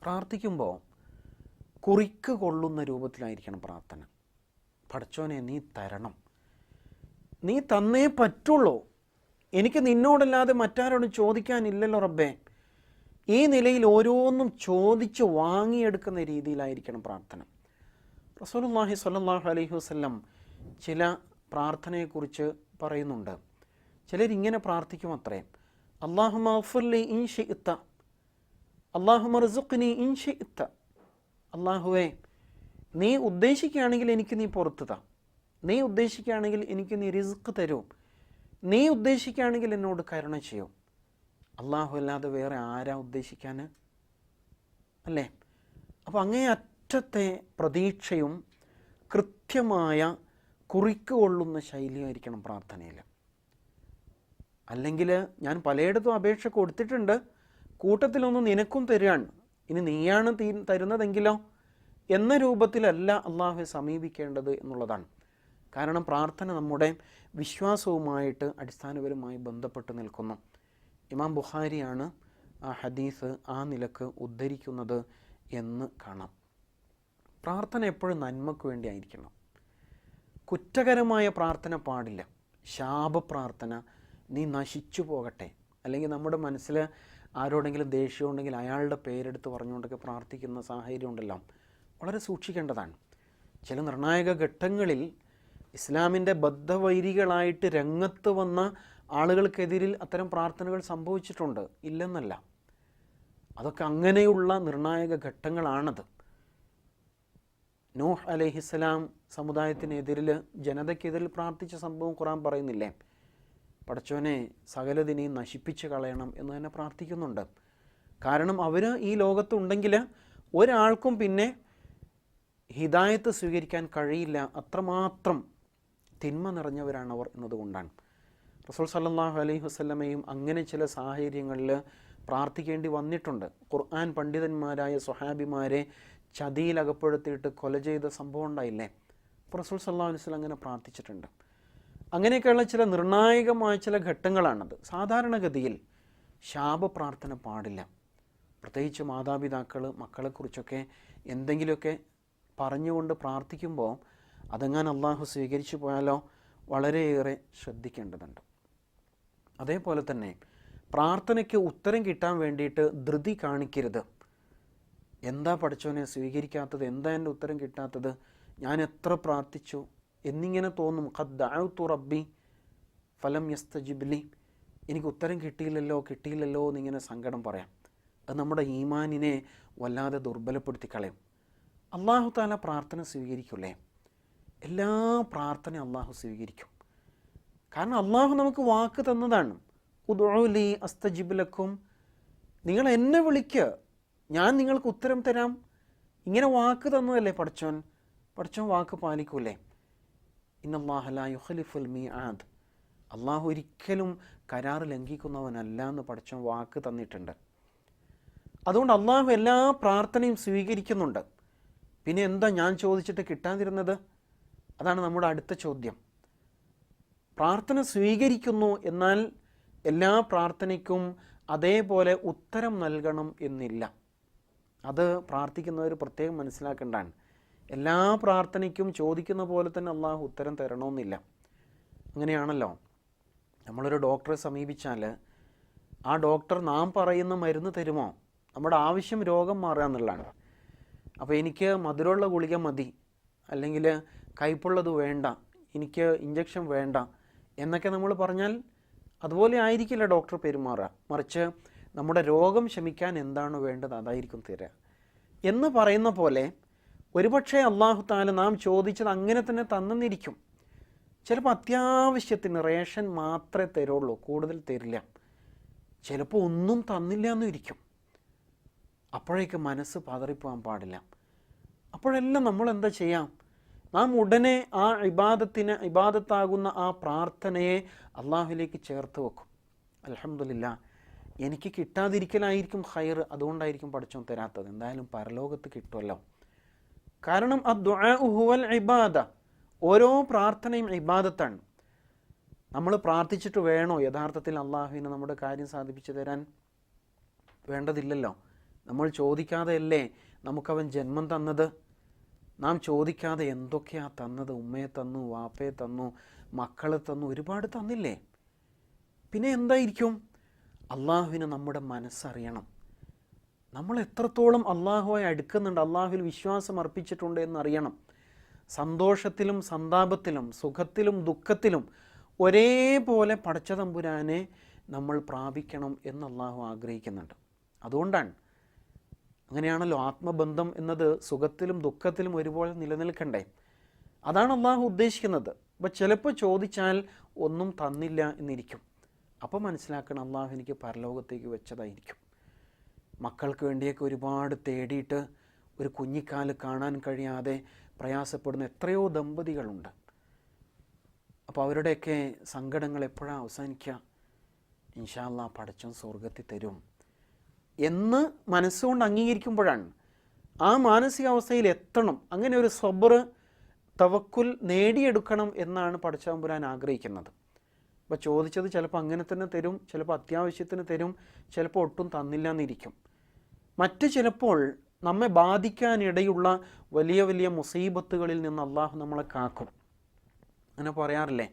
പ്രാർത്ഥിക്കുമ്പോൾ കുറിക്ക് കൊള്ളുന്ന രൂപത്തിലായിരിക്കണം പ്രാർത്ഥന. പടച്ചോനെ നീ തരണം, നീ തന്നേ പറ്റുള്ളൂ, എനിക്ക് നിന്നോടല്ലാതെ മറ്റാരോടും ചോദിക്കാനില്ലല്ലോ റബ്ബേ. ഈ നിലയിൽ ഓരോന്നും ചോദിച്ച് വാങ്ങിയെടുക്കുന്ന രീതിയിലായിരിക്കണം പ്രാർത്ഥന. റസൂലുള്ളാഹി സ്വല്ലല്ലാഹു അലൈഹി വസല്ലം ചില പ്രാർത്ഥനയെക്കുറിച്ച് പറയുന്നുണ്ട്. ചിലരിങ്ങനെ പ്രാർത്ഥിക്കും അത്രേ: അല്ലാഹുമ്മ ഗ്ഫിർലി ഇൻ ശിഅ്ത, അല്ലാഹുമ്മ ർസുഖ്നി ഇൻ ശിഅ്ത. അല്ലാഹുവേ, നീ ഉദ്ദേശിക്കുകയാണെങ്കിൽ എനിക്ക് നീ പുറത്തു താ, നീ ഉദ്ദേശിക്കുകയാണെങ്കിൽ എനിക്ക് നീ റിസ്ക് തരൂ, നീ ഉദ്ദേശിക്കുകയാണെങ്കിൽ എന്നോട് കരുണ ചെയ്യൂ. അല്ലാഹു അല്ലാതെ വേറെ ആരാ ഉദ്ദേശിക്കാൻ? അല്ലേ? അപ്പോൾ അങ്ങേ അറ്റത്തെ പ്രതീക്ഷയും കൃത്യമായ കുറിക്ക് കൊള്ളുന്ന ശൈലിയായിരിക്കണം പ്രാർത്ഥനയിൽ. അല്ലെങ്കിൽ ഞാൻ പലയിടത്തും അപേക്ഷ കൊടുത്തിട്ടുണ്ട്, കൂട്ടത്തിലൊന്ന് നിനക്കും തരികയാണ്, ഇനി നീയാണ് തരുന്നതെങ്കിലോ എന്ന രൂപത്തിലല്ല അള്ളാഹുവെ സമീപിക്കേണ്ടത് എന്നുള്ളതാണ്. കാരണം പ്രാർത്ഥന നമ്മുടെ വിശ്വാസവുമായിട്ട് അടിസ്ഥാനപരമായി ബന്ധപ്പെട്ട് നിൽക്കുന്നു. ഇമാം ബുഖാരിയാണ് ആ ഹദീസ് ആ നിലക്ക് ഉദ്ധരിക്കുന്നത് എന്ന് കാണാം. പ്രാർത്ഥന എപ്പോഴും നന്മയ്ക്ക് വേണ്ടി ആയിരിക്കണം. കുറ്റകരമായ പ്രാർത്ഥന പാടില്ല. ശാപപ്രാർത്ഥന, നീ നശിച്ചു പോകട്ടെ, അല്ലെങ്കിൽ നമ്മുടെ മനസ്സിൽ ആരോടെങ്കിലും ദേഷ്യം ഉണ്ടെങ്കിൽ അയാളുടെ പേരെടുത്ത് പറഞ്ഞുകൊണ്ടൊക്കെ പ്രാർത്ഥിക്കുന്ന സാഹചര്യം ഉണ്ടല്ലോ, വളരെ സൂക്ഷിക്കേണ്ടതാണ്. ചില നിർണായക ഘട്ടങ്ങളിൽ ഇസ്ലാമിൻ്റെ ബദ്ധവൈരികളായിട്ട് രംഗത്ത് വന്ന ആളുകൾക്കെതിരിൽ അത്തരം പ്രാർത്ഥനകൾ സംഭവിച്ചിട്ടുണ്ട്, ഇല്ലെന്നല്ല. അതൊക്കെ അങ്ങനെയുള്ള നിർണായക ഘട്ടങ്ങളാണത്. നൂഹ് അലൈഹിസ്സലാം സമുദായത്തിനെതിരിൽ, ജനതയ്ക്കെതിരിൽ പ്രാർത്ഥിച്ച സംഭവം ഖുർആൻ പറയുന്നില്ലേ? പടച്ചോനെ സകലതിനെയും നശിപ്പിച്ച് കളയണം എന്ന് തന്നെ പ്രാർത്ഥിക്കുന്നുണ്ട്. കാരണം അവർ ഈ ലോകത്തുണ്ടെങ്കിൽ ഒരാൾക്കും പിന്നെ ഹിദായത്ത് സ്വീകരിക്കാൻ കഴിയില്ല, അത്രമാത്രം തിന്മ നിറഞ്ഞവരാണവർ എന്നതുകൊണ്ടാണ്. റസൂൽ സല്ലല്ലാഹു അലൈഹി വസല്ലമയും അങ്ങനെ ചില സാഹചര്യങ്ങളിൽ പ്രാർത്ഥിക്കേണ്ടി വന്നിട്ടുണ്ട്. ഖുർആൻ പണ്ഡിതന്മാരായ സ്വഹാബിമാരെ ചതിയിലകപ്പെടുത്തിയിട്ട് കൊല ചെയ്ത സംഭവം ഉണ്ടായില്ലേ? അപ്പോൾ റസൂൽ സല്ലല്ലാഹു അലൈഹി വസല്ലം അങ്ങനെ പ്രാർത്ഥിച്ചിട്ടുണ്ട്. അങ്ങനെയൊക്കെയുള്ള ചില നിർണായകമായ ചില ഘട്ടങ്ങളാണത്. സാധാരണഗതിയിൽ ശാപപ്രാർത്ഥന പാടില്ല. പ്രത്യേകിച്ച് മാതാപിതാക്കൾ മക്കളെക്കുറിച്ചൊക്കെ എന്തെങ്കിലുമൊക്കെ പറഞ്ഞുകൊണ്ട് പ്രാർത്ഥിക്കുമ്പോൾ അതെങ്ങാൻ അള്ളാഹു സ്വീകരിച്ചു പോയാലോ വളരെയേറെ ശ്രദ്ധിക്കേണ്ടതുണ്ട്. അതേപോലെ തന്നെ പ്രാർത്ഥനയ്ക്ക് ഉത്തരം കിട്ടാൻ വേണ്ടിയിട്ട് ധൃതി കാണിക്കരുത്. എന്താ പടച്ചോനെ സ്വീകരിക്കാത്തത്, എന്താ എൻ്റെ ഉത്തരം കിട്ടാത്തത്, ഞാൻ എത്ര പ്രാർത്ഥിച്ചു എന്നിങ്ങനെ തോന്നും. ഖദ് ദഅഉതു റബ്ബി ഫലം യസ്തജിബ് ലി, എനിക്ക് ഉത്തരം കിട്ടിയില്ലല്ലോ എന്നിങ്ങനെ സങ്കടം പറയാം. അത് നമ്മുടെ ഈമാനിനെ വല്ലാതെ ദുർബലപ്പെടുത്തി കളയും. അല്ലാഹു തആല പ്രാർത്ഥന സ്വീകരിക്കില്ലേ? എല്ലാ പ്രാർത്ഥനയും അള്ളാഹു സ്വീകരിക്കും. കാരണം അള്ളാഹു നമുക്ക് വാക്ക് തന്നതാണ്. ഉദ്ഉ അസ്തജിബ് ലക്കും, നിങ്ങൾ എന്നെ വിളിക്കുക, ഞാൻ നിങ്ങൾക്ക് ഉത്തരം തരാം. ഇങ്ങനെ വാക്ക് തന്നതല്ലേ പടച്ചോൻ വാക്ക് പാലിക്കൂലേ? ഇന്നല്ലാഹ ലാ യുഖ്ലിഫുൽ മീആദ്, അള്ളാഹു ഒരിക്കലും കരാറ് ലംഘിക്കുന്നവനല്ല എന്ന് പടച്ചോൻ വാക്ക് തന്നിട്ടുണ്ട്. അതുകൊണ്ട് അള്ളാഹു എല്ലാ പ്രാർത്ഥനയും സ്വീകരിക്കുന്നുണ്ട്. പിന്നെ എന്താ ഞാൻ ചോദിച്ചിട്ട് കിട്ടാതിരുന്നത്? അതാണ് നമ്മുടെ അടുത്ത ചോദ്യം. പ്രാർത്ഥന സ്വീകരിക്കുന്നു, എന്നാൽ എല്ലാ പ്രാർത്ഥനയ്ക്കും അതേപോലെ ഉത്തരം നൽകണം എന്നില്ല. അത് പ്രാർത്ഥിക്കുന്നവർ പ്രത്യേകം മനസ്സിലാക്കേണ്ടതാണ്. എല്ലാ പ്രാർത്ഥനയ്ക്കും ചോദിക്കുന്ന പോലെ തന്നെ അള്ളാഹു ഉത്തരം തരണമെന്നില്ല. അങ്ങനെയാണല്ലോ, നമ്മളൊരു ഡോക്ടറെ സമീപിച്ചാൽ ആ ഡോക്ടർ നാം പറയുന്ന മരുന്ന് തരുമോ? നമ്മുടെ ആവശ്യം രോഗം മാറുക എന്നുള്ളതാണ്. അപ്പോൾ എനിക്ക് മധുരമുള്ള ഗുളിക മതി, അല്ലെങ്കിൽ കയ്പുള്ളത് വേണ്ട, എനിക്ക് ഇഞ്ചക്ഷൻ വേണ്ട എന്നൊക്കെ നമ്മൾ പറഞ്ഞാൽ അതുപോലെ ആയിരിക്കില്ല ഡോക്ടർ പെരുമാറുക. മറിച്ച് നമ്മുടെ രോഗം ശമിക്കാൻ എന്താണ് വേണ്ടത് അതായിരിക്കും തരിക എന്ന് പറയുന്ന പോലെ ഒരുപക്ഷെ അള്ളാഹു തആല നാം ചോദിച്ചത് അങ്ങനെ തന്നെ തന്നെന്നിരിക്കും. ചിലപ്പോൾ അത്യാവശ്യത്തിന് റേഷൻ മാത്രമേ തരുള്ളൂ, കൂടുതൽ തരില്ല. ചിലപ്പോൾ ഒന്നും തന്നില്ല എന്നും ഇരിക്കും. അപ്പോഴേക്ക് മനസ്സ് പതറിപ്പോകാൻ പാടില്ല. അപ്പോഴെല്ലാം നമ്മൾ എന്താ ചെയ്യാം? നാം ഉടനെ ആ ഇബാദത്താകുന്ന ആ പ്രാർത്ഥനയെ അള്ളാഹുവിലേക്ക് ചേർത്ത് വെക്കും. അൽഹംദുലില്ലാ, എനിക്ക് കിട്ടാതിരിക്കലായിരിക്കും ഖൈർ, അതുകൊണ്ടായിരിക്കും പടച്ചോൻ തരാത്തത്, എന്തായാലും പരലോകത്ത് കിട്ടുമല്ലോ. കാരണം അദ്ദുആഉ ഹുവൽ ഇബാദ, ഓരോ പ്രാർത്ഥനയും ഇബാദത്താണ്. നമ്മൾ പ്രാർത്ഥിച്ചിട്ട് വേണോ യഥാർത്ഥത്തിൽ അള്ളാഹുവിനെ നമ്മുടെ കാര്യം സാധിപ്പിച്ചു തരാൻ? വേണ്ടതില്ലല്ലോ. നമ്മൾ ചോദിക്കാതെയല്ലേ നമുക്കവൻ ജന്മം തന്നത്? നാം ചോദിക്കാതെ എന്തൊക്കെയാ തന്നത്? ഉമ്മയെ തന്നു, വാപ്പയെ തന്നു, മക്കളെ തന്നു, ഒരുപാട് തന്നില്ലേ? പിന്നെ എന്തായിരിക്കും? അള്ളാഹുവിന് നമ്മുടെ മനസ്സറിയണം. നമ്മൾ എത്രത്തോളം അള്ളാഹുവായി അടുക്കുന്നുണ്ട്, അള്ളാഹുവിൽ വിശ്വാസം അർപ്പിച്ചിട്ടുണ്ട് എന്നറിയണം. സന്തോഷത്തിലും സന്താപത്തിലും സുഖത്തിലും ദുഃഖത്തിലും ഒരേപോലെ പടച്ച തമ്പുരാനെ നമ്മൾ പ്രാപിക്കണം എന്ന് അള്ളാഹു ആഗ്രഹിക്കുന്നുണ്ട്. അതുകൊണ്ടാണ്, അങ്ങനെയാണല്ലോ ആത്മബന്ധം എന്നത് സുഖത്തിലും ദുഃഖത്തിലും ഒരുപോലെ നിലനിൽക്കണ്ടേ. അതാണ് അള്ളാഹു ഉദ്ദേശിക്കുന്നത്. അപ്പോൾ ചിലപ്പോൾ ചോദിച്ചാൽ ഒന്നും തന്നില്ല എന്നിരിക്കും. അപ്പോൾ മനസ്സിലാക്കണം അള്ളാഹു എനിക്ക് പരലോകത്തേക്ക് വെച്ചതായിരിക്കും. മക്കൾക്ക് വേണ്ടിയൊക്കെ ഒരുപാട് തേടിയിട്ട് ഒരു കുഞ്ഞിക്കാല് കാണാൻ കഴിയാതെ പ്രയാസപ്പെടുന്ന എത്രയോ ദമ്പതികളുണ്ട്. അപ്പോൾ അവരുടെയൊക്കെ സങ്കടങ്ങൾ എപ്പോഴാണ് അവസാനിക്കുക? ഇൻഷാ അല്ലാഹ് പടച്ചോൻ സ്വർഗത്തിൽ തരും എന്ന് മനസ്സുകൊണ്ട് അംഗീകരിക്കുമ്പോഴാണ് ആ മാനസികാവസ്ഥയിൽ എത്തണം. അങ്ങനെ ഒരു സബ്ർ, തവക്കുൽ നേടിയെടുക്കണം എന്നാണ് പടച്ച തമ്പുരാൻ ആഗ്രഹിക്കുന്നത്. അപ്പോൾ ചോദിച്ചത് ചിലപ്പോൾ അങ്ങനെ തന്നെ തരും, ചിലപ്പോൾ അത്യാവശ്യത്തിന് തരും, ചിലപ്പോൾ ഒട്ടും തന്നില്ല എന്നിരിക്കും. മറ്റ് ചിലപ്പോൾ നമ്മെ ബാധിക്കാനിടയുള്ള വലിയ വലിയ മുസീബത്തുകളിൽ നിന്ന് അള്ളാഹു നമ്മളെ കാക്കും. അങ്ങനെ പറയാറില്ലേ,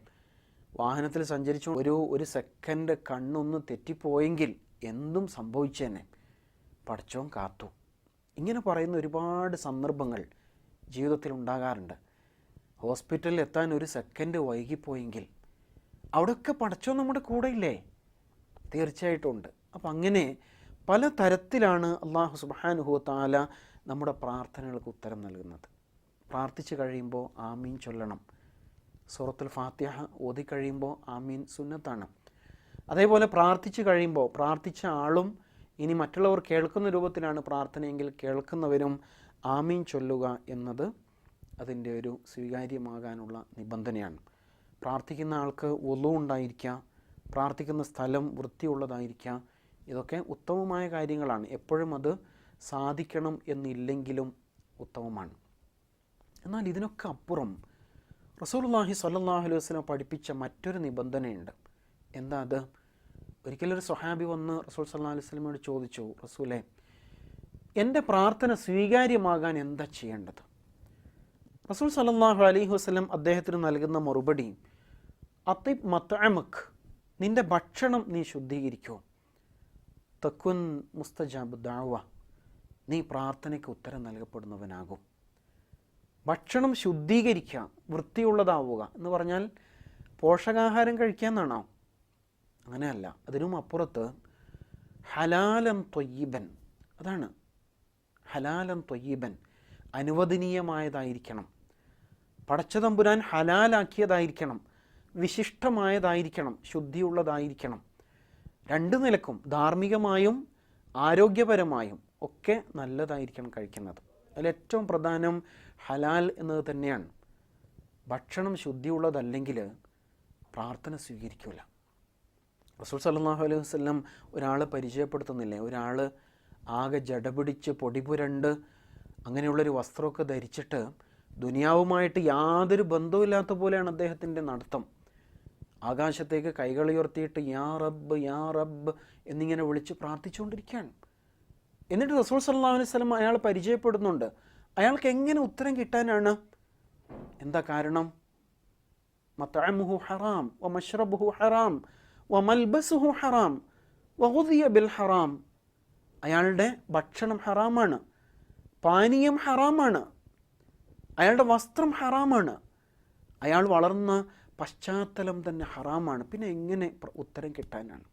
വാഹനത്തിൽ സഞ്ചരിച്ചു ഒരു സെക്കൻഡ് കണ്ണൊന്ന് തെറ്റിപ്പോയെങ്കിൽ എന്തും സംഭവിച്ചേനെ, പടച്ചോൻ കാത്തു. ഇങ്ങനെ പറയുന്ന ഒരുപാട് സന്ദർഭങ്ങൾ ജീവിതത്തിൽ ഉണ്ടാകാറുണ്ട്. ഹോസ്പിറ്റലിൽ എത്താൻ ഒരു സെക്കൻഡ് വൈകിപ്പോയെങ്കിൽ അവിടെയൊക്കെ പടച്ചോൻ നമ്മുടെ കൂടെ ഇല്ലേ? തീർച്ചയായിട്ടും ഉണ്ട്. അപ്പം അങ്ങനെ പല തരത്തിലാണ് അള്ളാഹു സുബ്ഹാനഹു വ തആല നമ്മുടെ പ്രാർത്ഥനകൾക്ക് ഉത്തരം നൽകുന്നത്. പ്രാർത്ഥിച്ചു കഴിയുമ്പോൾ ആമീൻ ചൊല്ലണം. സൂറത്തുൽ ഫാത്തിഹ ഓതി കഴിയുമ്പോൾ ആമീൻ സുന്നത്താണ്. അതേപോലെ പ്രാർത്ഥിച്ചു കഴിയുമ്പോൾ പ്രാർത്ഥിച്ച ആളും ഇനി മറ്റുള്ളവർ കേൾക്കുന്ന രൂപത്തിലാണ് പ്രാർത്ഥനയെങ്കിൽ കേൾക്കുന്നവരും ആമീൻ ചൊല്ലുക എന്നത് അതിൻ്റെ ഒരു സ്വീകാര്യമാകാനുള്ള നിബന്ധനയാണ്. പ്രാർത്ഥിക്കുന്ന ആൾക്ക് വുളു ഉണ്ടായിരിക്കുക, പ്രാർത്ഥിക്കുന്ന സ്ഥലം വൃത്തിയുള്ളതായിരിക്കുക, ഇതൊക്കെ ഉത്തമമായ കാര്യങ്ങളാണ്. എപ്പോഴും അത് സാധിക്കണം എന്നില്ലെങ്കിലും ഉത്തമമാണ്. എന്നാൽ ഇതിനൊക്കെ അപ്പുറം റസൂലുള്ളാഹി സ്വല്ലല്ലാഹു അലൈഹി വസല്ലം പഠിപ്പിച്ച മറ്റൊരു നിബന്ധനയുണ്ട്. എന്താ അത്? ഒരിക്കലൊരു സ്വഹാബി വന്ന് റസൂൽ സല്ലല്ലാഹു അലൈഹി വസല്ലമയോട് ചോദിച്ചു, റസൂലേ, എൻ്റെ പ്രാർത്ഥന സ്വീകാര്യമാകാൻ എന്താ ചെയ്യേണ്ടത്? റസൂൽ സല്ലല്ലാഹു അലൈഹി വസല്ലം അദ്ദേഹത്തിന് നൽകുന്ന മറുപടി, അത്തിബ് മത്അമക്, നിൻ്റെ ഭക്ഷണം നീ ശുദ്ധീകരിക്കൂ, തക്കുൻ മുസ്തജാബ് ദഅവ, നീ പ്രാർത്ഥനയ്ക്ക് ഉത്തരം നൽകപ്പെടുന്നവനാകും. ഭക്ഷണം ശുദ്ധീകരിക്കുക, വൃത്തിയുള്ളതാവുക എന്ന് പറഞ്ഞാൽ പോഷകാഹാരം കഴിക്കാമെന്നാണോ? അങ്ങനെയല്ല. അതിനും അപ്പുറത്ത് ഹലാലൻ ത്വയ്യിബൻ, അതാണ് ഹലാലൻ ത്വയ്യിബൻ, അനുവദനീയമായതായിരിക്കണം. പടച്ചതമ്പുരാൻ ഹലാലാക്കിയതായിരിക്കണം, വിശിഷ്ടമായതായിരിക്കണം, ശുദ്ധിയുള്ളതായിരിക്കണം. രണ്ട് നിലക്കും ധാർമ്മികമായും ആരോഗ്യപരമായും ഒക്കെ നല്ലതായിരിക്കണം കഴിക്കുന്നത്. അതിലേറ്റവും പ്രധാനം ഹലാൽ എന്നത് തന്നെയാണ്. ഭക്ഷണം ശുദ്ധിയുള്ളതല്ലെങ്കിൽ പ്രാർത്ഥന സ്വീകരിക്കില്ല. റസൂൽ സല്ലല്ലാഹു അലൈഹി വസല്ലം ഒരാളെ പരിചയപ്പെടുത്തുന്നില്ലേ? ഒരാൾ ആകെ ജടപിടിച്ച് പൊടിപുരണ്ട് അങ്ങനെയുള്ളൊരു വസ്ത്രമൊക്കെ ധരിച്ചിട്ട് ദുനിയാവുമായിട്ട് യാതൊരു ബന്ധവുമില്ലാത്ത പോലെയാണ് അദ്ദേഹത്തിൻ്റെ നടത്തം. ആകാശത്തേക്ക് കൈകളുയർത്തിയിട്ട് യാ റബ്ബ് യാ റബ്ബ് എന്നിങ്ങനെ വിളിച്ച് പ്രാർത്ഥിച്ചുകൊണ്ടിരിക്കുകയാണ്. എന്നിട്ട് റസൂൽ സല്ലല്ലാഹു അലൈഹി വസല്ലം അയാൾ പരിചയപ്പെടുന്നുണ്ട്. അയാൾക്ക് എങ്ങനെ ഉത്തരം കിട്ടാനാണ്? എന്താ കാരണം? മത്അമുഹു ഹറാം വമശ്റബുഹു ഹറാം വമൽബസുഹു ഹറാം വഗുദിയ ബിൽ ഹറാം. അയാളുടെ ഭക്ഷണം ഹറാമാണ്, പാനീയം ഹറാമാണ്, അയാളുടെ വസ്ത്രം ഹറാമാണ്, അയാൾ വളർന്ന പശ്ചാത്തലം തന്നെ ഹറാമാണ്. പിന്നെ എങ്ങനെ ഉത്തരം കിട്ടാനാണ്?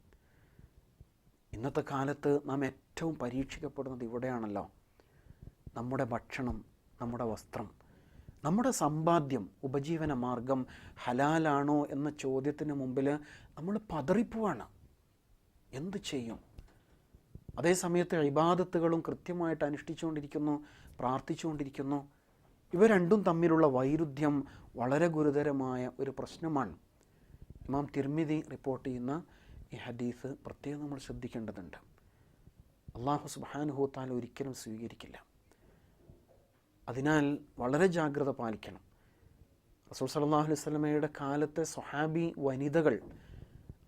ഇന്നത്തെ കാലത്ത് നാം ഏറ്റവും പരീക്ഷിക്കപ്പെടുന്നത് ഇവിടെയാണല്ലോ. നമ്മുടെ ഭക്ഷണം, നമ്മുടെ വസ്ത്രം, നമ്മുടെ സമ്പാദ്യം, ഉപജീവന മാർഗം ഹലാലാണോ എന്ന ചോദ്യത്തിന് മുമ്പിൽ നമ്മൾ പതറിപ്പോവാണ്. എന്ത് ചെയ്യും? അതേസമയത്ത് ഇബാദത്തുകളും കൃത്യമായിട്ട് അനുഷ്ഠിച്ചുകൊണ്ടിരിക്കുന്നു, പ്രാർത്ഥിച്ചുകൊണ്ടിരിക്കുന്നു. ഇവ രണ്ടും തമ്മിലുള്ള വൈരുദ്ധ്യം വളരെ ഗുരുതരമായ ഒരു പ്രശ്നമാണ്. ഇമാം തിർമിദി റിപ്പോർട്ട് ചെയ്യുന്ന ഈ ഹദീസ് പ്രത്യേകം നമ്മൾ ശ്രദ്ധിക്കേണ്ടതുണ്ട്. അല്ലാഹു സുബ്ഹാനഹു വ തആല ഒരിക്കലും സ്വീകരിക്കില്ല. അതിനാൽ വളരെ ജാഗ്രത പാലിക്കണം. റസൂൽ സല്ലല്ലാഹു അലൈഹി വസല്ലമയുടെ കാലത്തെ സ്വഹാബി വനിതകൾ,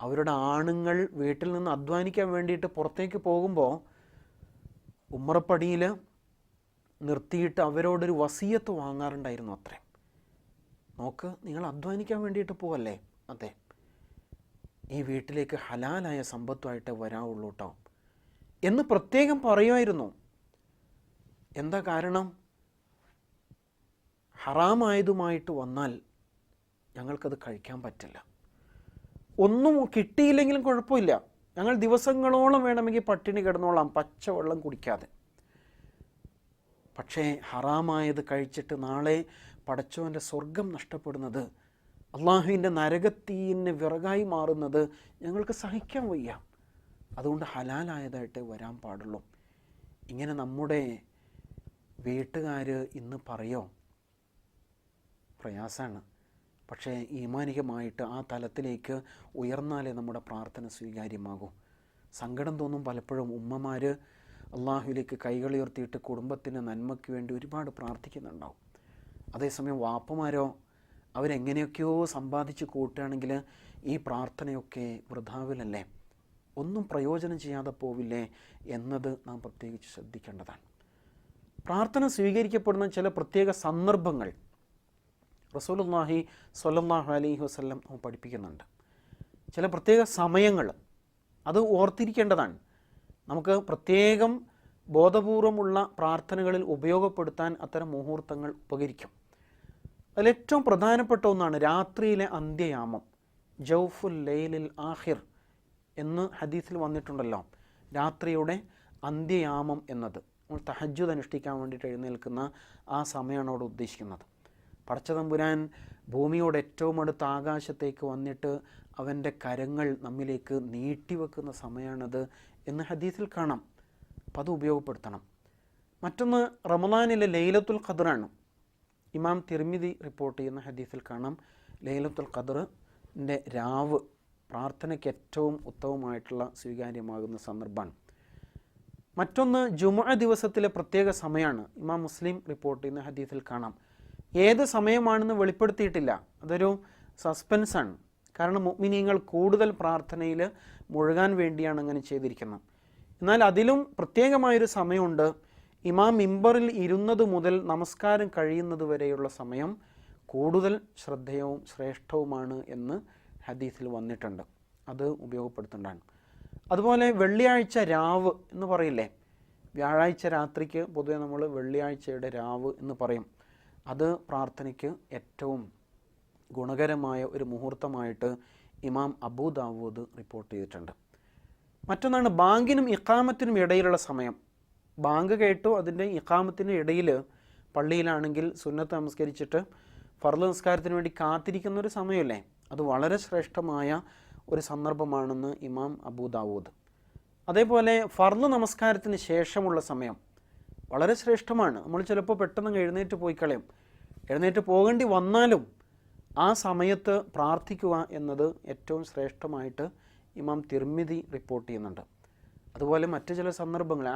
അവരുടെ ആണുങ്ങൾ വീട്ടിൽ നിന്ന് അധ്വാനിക്കാൻ വേണ്ടിയിട്ട് പുറത്തേക്ക് പോകുമ്പോൾ ഉമ്മറപ്പടിയിൽ നിർത്തിയിട്ട് അവരോടൊരു വസിയത്ത് വാങ്ങാറുണ്ടായിരുന്നു അത്രേ. നോക്ക്, നിങ്ങൾ അധ്വാനിക്കാൻ വേണ്ടിയിട്ട് പോവല്ലേ? അതെ, ഈ വീട്ടിലേക്ക് ഹലാലായ സമ്പത്തുമായിട്ട് വരാവുള്ളൂ കേട്ടോ എന്ന് പ്രത്യേകം പറയുമായിരുന്നു. എന്താ കാരണം? ഹറാമായതുമായിട്ട് വന്നാൽ ഞങ്ങൾക്കത് കഴിക്കാൻ പറ്റില്ല. ഒന്നും കിട്ടിയില്ലെങ്കിലും കുഴപ്പമില്ല, ഞങ്ങൾ ദിവസങ്ങളോളം വേണമെങ്കിൽ പട്ടിണി കിടന്നോളാം പച്ചവെള്ളം കുടിക്കാതെ. പക്ഷേ ഹറാമായത് കഴിച്ചിട്ട് നാളെ പടച്ചവൻ്റെ സ്വർഗം നഷ്ടപ്പെടുന്നത്, അള്ളാഹുവിൻ്റെ നരകത്തീയിന് വിറകായി മാറുന്നത് ഞങ്ങൾക്ക് സഹിക്കാൻ വയ്യ. അതുകൊണ്ട് ഹലാലായതായിട്ട് വരാൻ പാടുള്ളൂ. ഇങ്ങനെ നമ്മുടെ വീട്ടുകാർ ഇന്ന് പറയോ? പ്രയാസമാണ്. പക്ഷേ ഈമാനികമായിട്ട് ആ തലത്തിലേക്ക് ഉയർന്നാലേ നമ്മുടെ പ്രാർത്ഥന സ്വീകാര്യമാകൂ. സങ്കടം തോന്നും പലപ്പോഴും. ഉമ്മമാർ അള്ളാഹുവിലേക്ക് കൈകളുയർത്തിയിട്ട് കുടുംബത്തിൻ്റെ നന്മയ്ക്ക് വേണ്ടി ഒരുപാട് പ്രാർത്ഥിക്കുന്നുണ്ടാവും. അതേസമയം വാപ്പമാരോ അവരെങ്ങനെയൊക്കെയോ സമ്പാദിച്ച് കൂട്ടുകയാണെങ്കിൽ ഈ പ്രാർത്ഥനയൊക്കെ വൃഥാവിലല്ലേ, ഒന്നും പ്രയോജനം ചെയ്യാതെ പോവില്ലേ എന്നത് നാം പ്രത്യേകിച്ച് ശ്രദ്ധിക്കേണ്ടതാണ്. പ്രാർത്ഥന സ്വീകരിക്കപ്പെടുന്ന ചില പ്രത്യേക സന്ദർഭങ്ങൾ റസൂലുള്ളാഹി സ്വല്ലല്ലാഹു അലൈഹി വസല്ലം പഠിപ്പിക്കുന്നുണ്ട്. ചില പ്രത്യേക സമയങ്ങൾ അത് ഓർത്തിരിക്കേണ്ടതാണ്. നമുക്ക് പ്രത്യേകം ബോധപൂർവമുള്ള പ്രാർത്ഥനകളിൽ ഉപയോഗപ്പെടുത്താൻ അത്തരം മുഹൂർത്തങ്ങൾ ഉപകരിക്കും. അതിലേറ്റവും പ്രധാനപ്പെട്ട ഒന്നാണ് രാത്രിയിലെ അന്ത്യയാമം, ജൗഫുൽ ലൈലിൽ ആഖിർ എന്ന് ഹദീസിൽ വന്നിട്ടുണ്ടല്ലോ. രാത്രിയുടെ അന്ത്യയാമം എന്നത് നമ്മൾ തഹജ്ജുദ് അനുഷ്ഠിക്കാൻ വേണ്ടിയിട്ട് എഴുന്നേൽക്കുന്ന ആ സമയമാണ് അവിടെ ഉദ്ദേശിക്കുന്നത്. പടച്ചതമ്പുരാൻ ഭൂമിയോട് ഏറ്റവും അടുത്ത ആകാശത്തേക്ക് വന്നിട്ട് അവൻ്റെ കരങ്ങൾ നമ്മിലേക്ക് നീട്ടിവെക്കുന്ന സമയമാണത് എന്ന് ഹദീസിൽ കാണാം. അപ്പം അത് ഉപയോഗപ്പെടുത്തണം. മറ്റൊന്ന് റമളാനിലെ ലൈലത്തുൽ ഖദ്റാണ്. ഇമാം തിർമിദി റിപ്പോർട്ട് ചെയ്യുന്ന ഹദീസിൽ കാണാം ലൈലത്തുൽ ഖദ്റിൻ്റെ രാവ് പ്രാർത്ഥനയ്ക്ക് ഏറ്റവും ഉത്തമമായിട്ടുള്ള സ്വീകാര്യമാകുന്ന സന്ദർഭമാണ്. മറ്റൊന്ന് ജുമുഅ ദിവസത്തിലെ പ്രത്യേക സമയമാണ്. ഇമാം മുസ്ലിം റിപ്പോർട്ട് ചെയ്യുന്ന ഹദീസിൽ കാണാം. ഏത് സമയമാണെന്ന് വെളിപ്പെടുത്തിയിട്ടില്ല, അതൊരു സസ്പെൻസാണ്. കാരണം മുഅ്മിനീങ്ങൾ കൂടുതൽ പ്രാർത്ഥനയിൽ മുഴുകാൻ വേണ്ടിയാണ് അങ്ങനെ ചെയ്തിരിക്കുന്നത്. എന്നാൽ അതിലും പ്രത്യേകമായൊരു സമയമുണ്ട്. ഇമാം മിമ്പറിൽ ഇരുന്നത് മുതൽ നമസ്കാരം കഴിയുന്നത് വരെയുള്ള സമയം കൂടുതൽ ശ്രദ്ധേയവും ശ്രേഷ്ഠവുമാണ് എന്ന് ഹദീസിൽ വന്നിട്ടുണ്ട്. അത് ഉപയോഗപ്പെടുത്തേണ്ടതാണ്. അതുപോലെ വെള്ളിയാഴ്ച രാവ് എന്ന് പറയില്ലേ, വ്യാഴാഴ്ച രാത്രിക്ക് പൊതുവെ നമ്മൾ വെള്ളിയാഴ്ചയുടെ രാവ് എന്ന് പറയും. അത് പ്രാർത്ഥനയ്ക്ക് ഏറ്റവും ഗുണകരമായ ഒരു മുഹൂർത്തമായിട്ട് ഇമാം അബൂ ദാവൂദ് റിപ്പോർട്ട് ചെയ്തിട്ടുണ്ട്. മറ്റൊന്നാണ് ബാങ്കിനും ഇഖാമത്തിനും ഇടയിലുള്ള സമയം. ബാങ്ക് കേട്ടു, അതിൻ്റെ ഇഖാമത്തിന് ഇടയിൽ പള്ളിയിലാണെങ്കിൽ സുന്നത്ത് നമസ്കരിച്ചിട്ട് ഫർള് നമസ്കാരത്തിന് വേണ്ടി കാത്തിരിക്കുന്നൊരു സമയമല്ലേ, അത് വളരെ ശ്രേഷ്ഠമായ ഒരു സന്ദർഭമാണെന്ന് ഇമാം അബൂ ദാവൂദ്. അതേപോലെ ഫർള് നമസ്കാരത്തിന് ശേഷമുള്ള സമയം വളരെ ശ്രേഷ്ഠമാണ്. നമ്മൾ ചിലപ്പോൾ പെട്ടെന്ന് എഴുന്നേറ്റ് പോയി കളയും. എഴുന്നേറ്റ് പോകേണ്ടി വന്നാലും ആ സമയത്ത് പ്രാർത്ഥിക്കുക എന്നത് ഏറ്റവും ശ്രേഷ്ഠമായിട്ട് ഇമാം തിർമിദി റിപ്പോർട്ട് ചെയ്യുന്നുണ്ട്. അതുപോലെ മറ്റു ചില സന്ദർഭങ്ങൾ,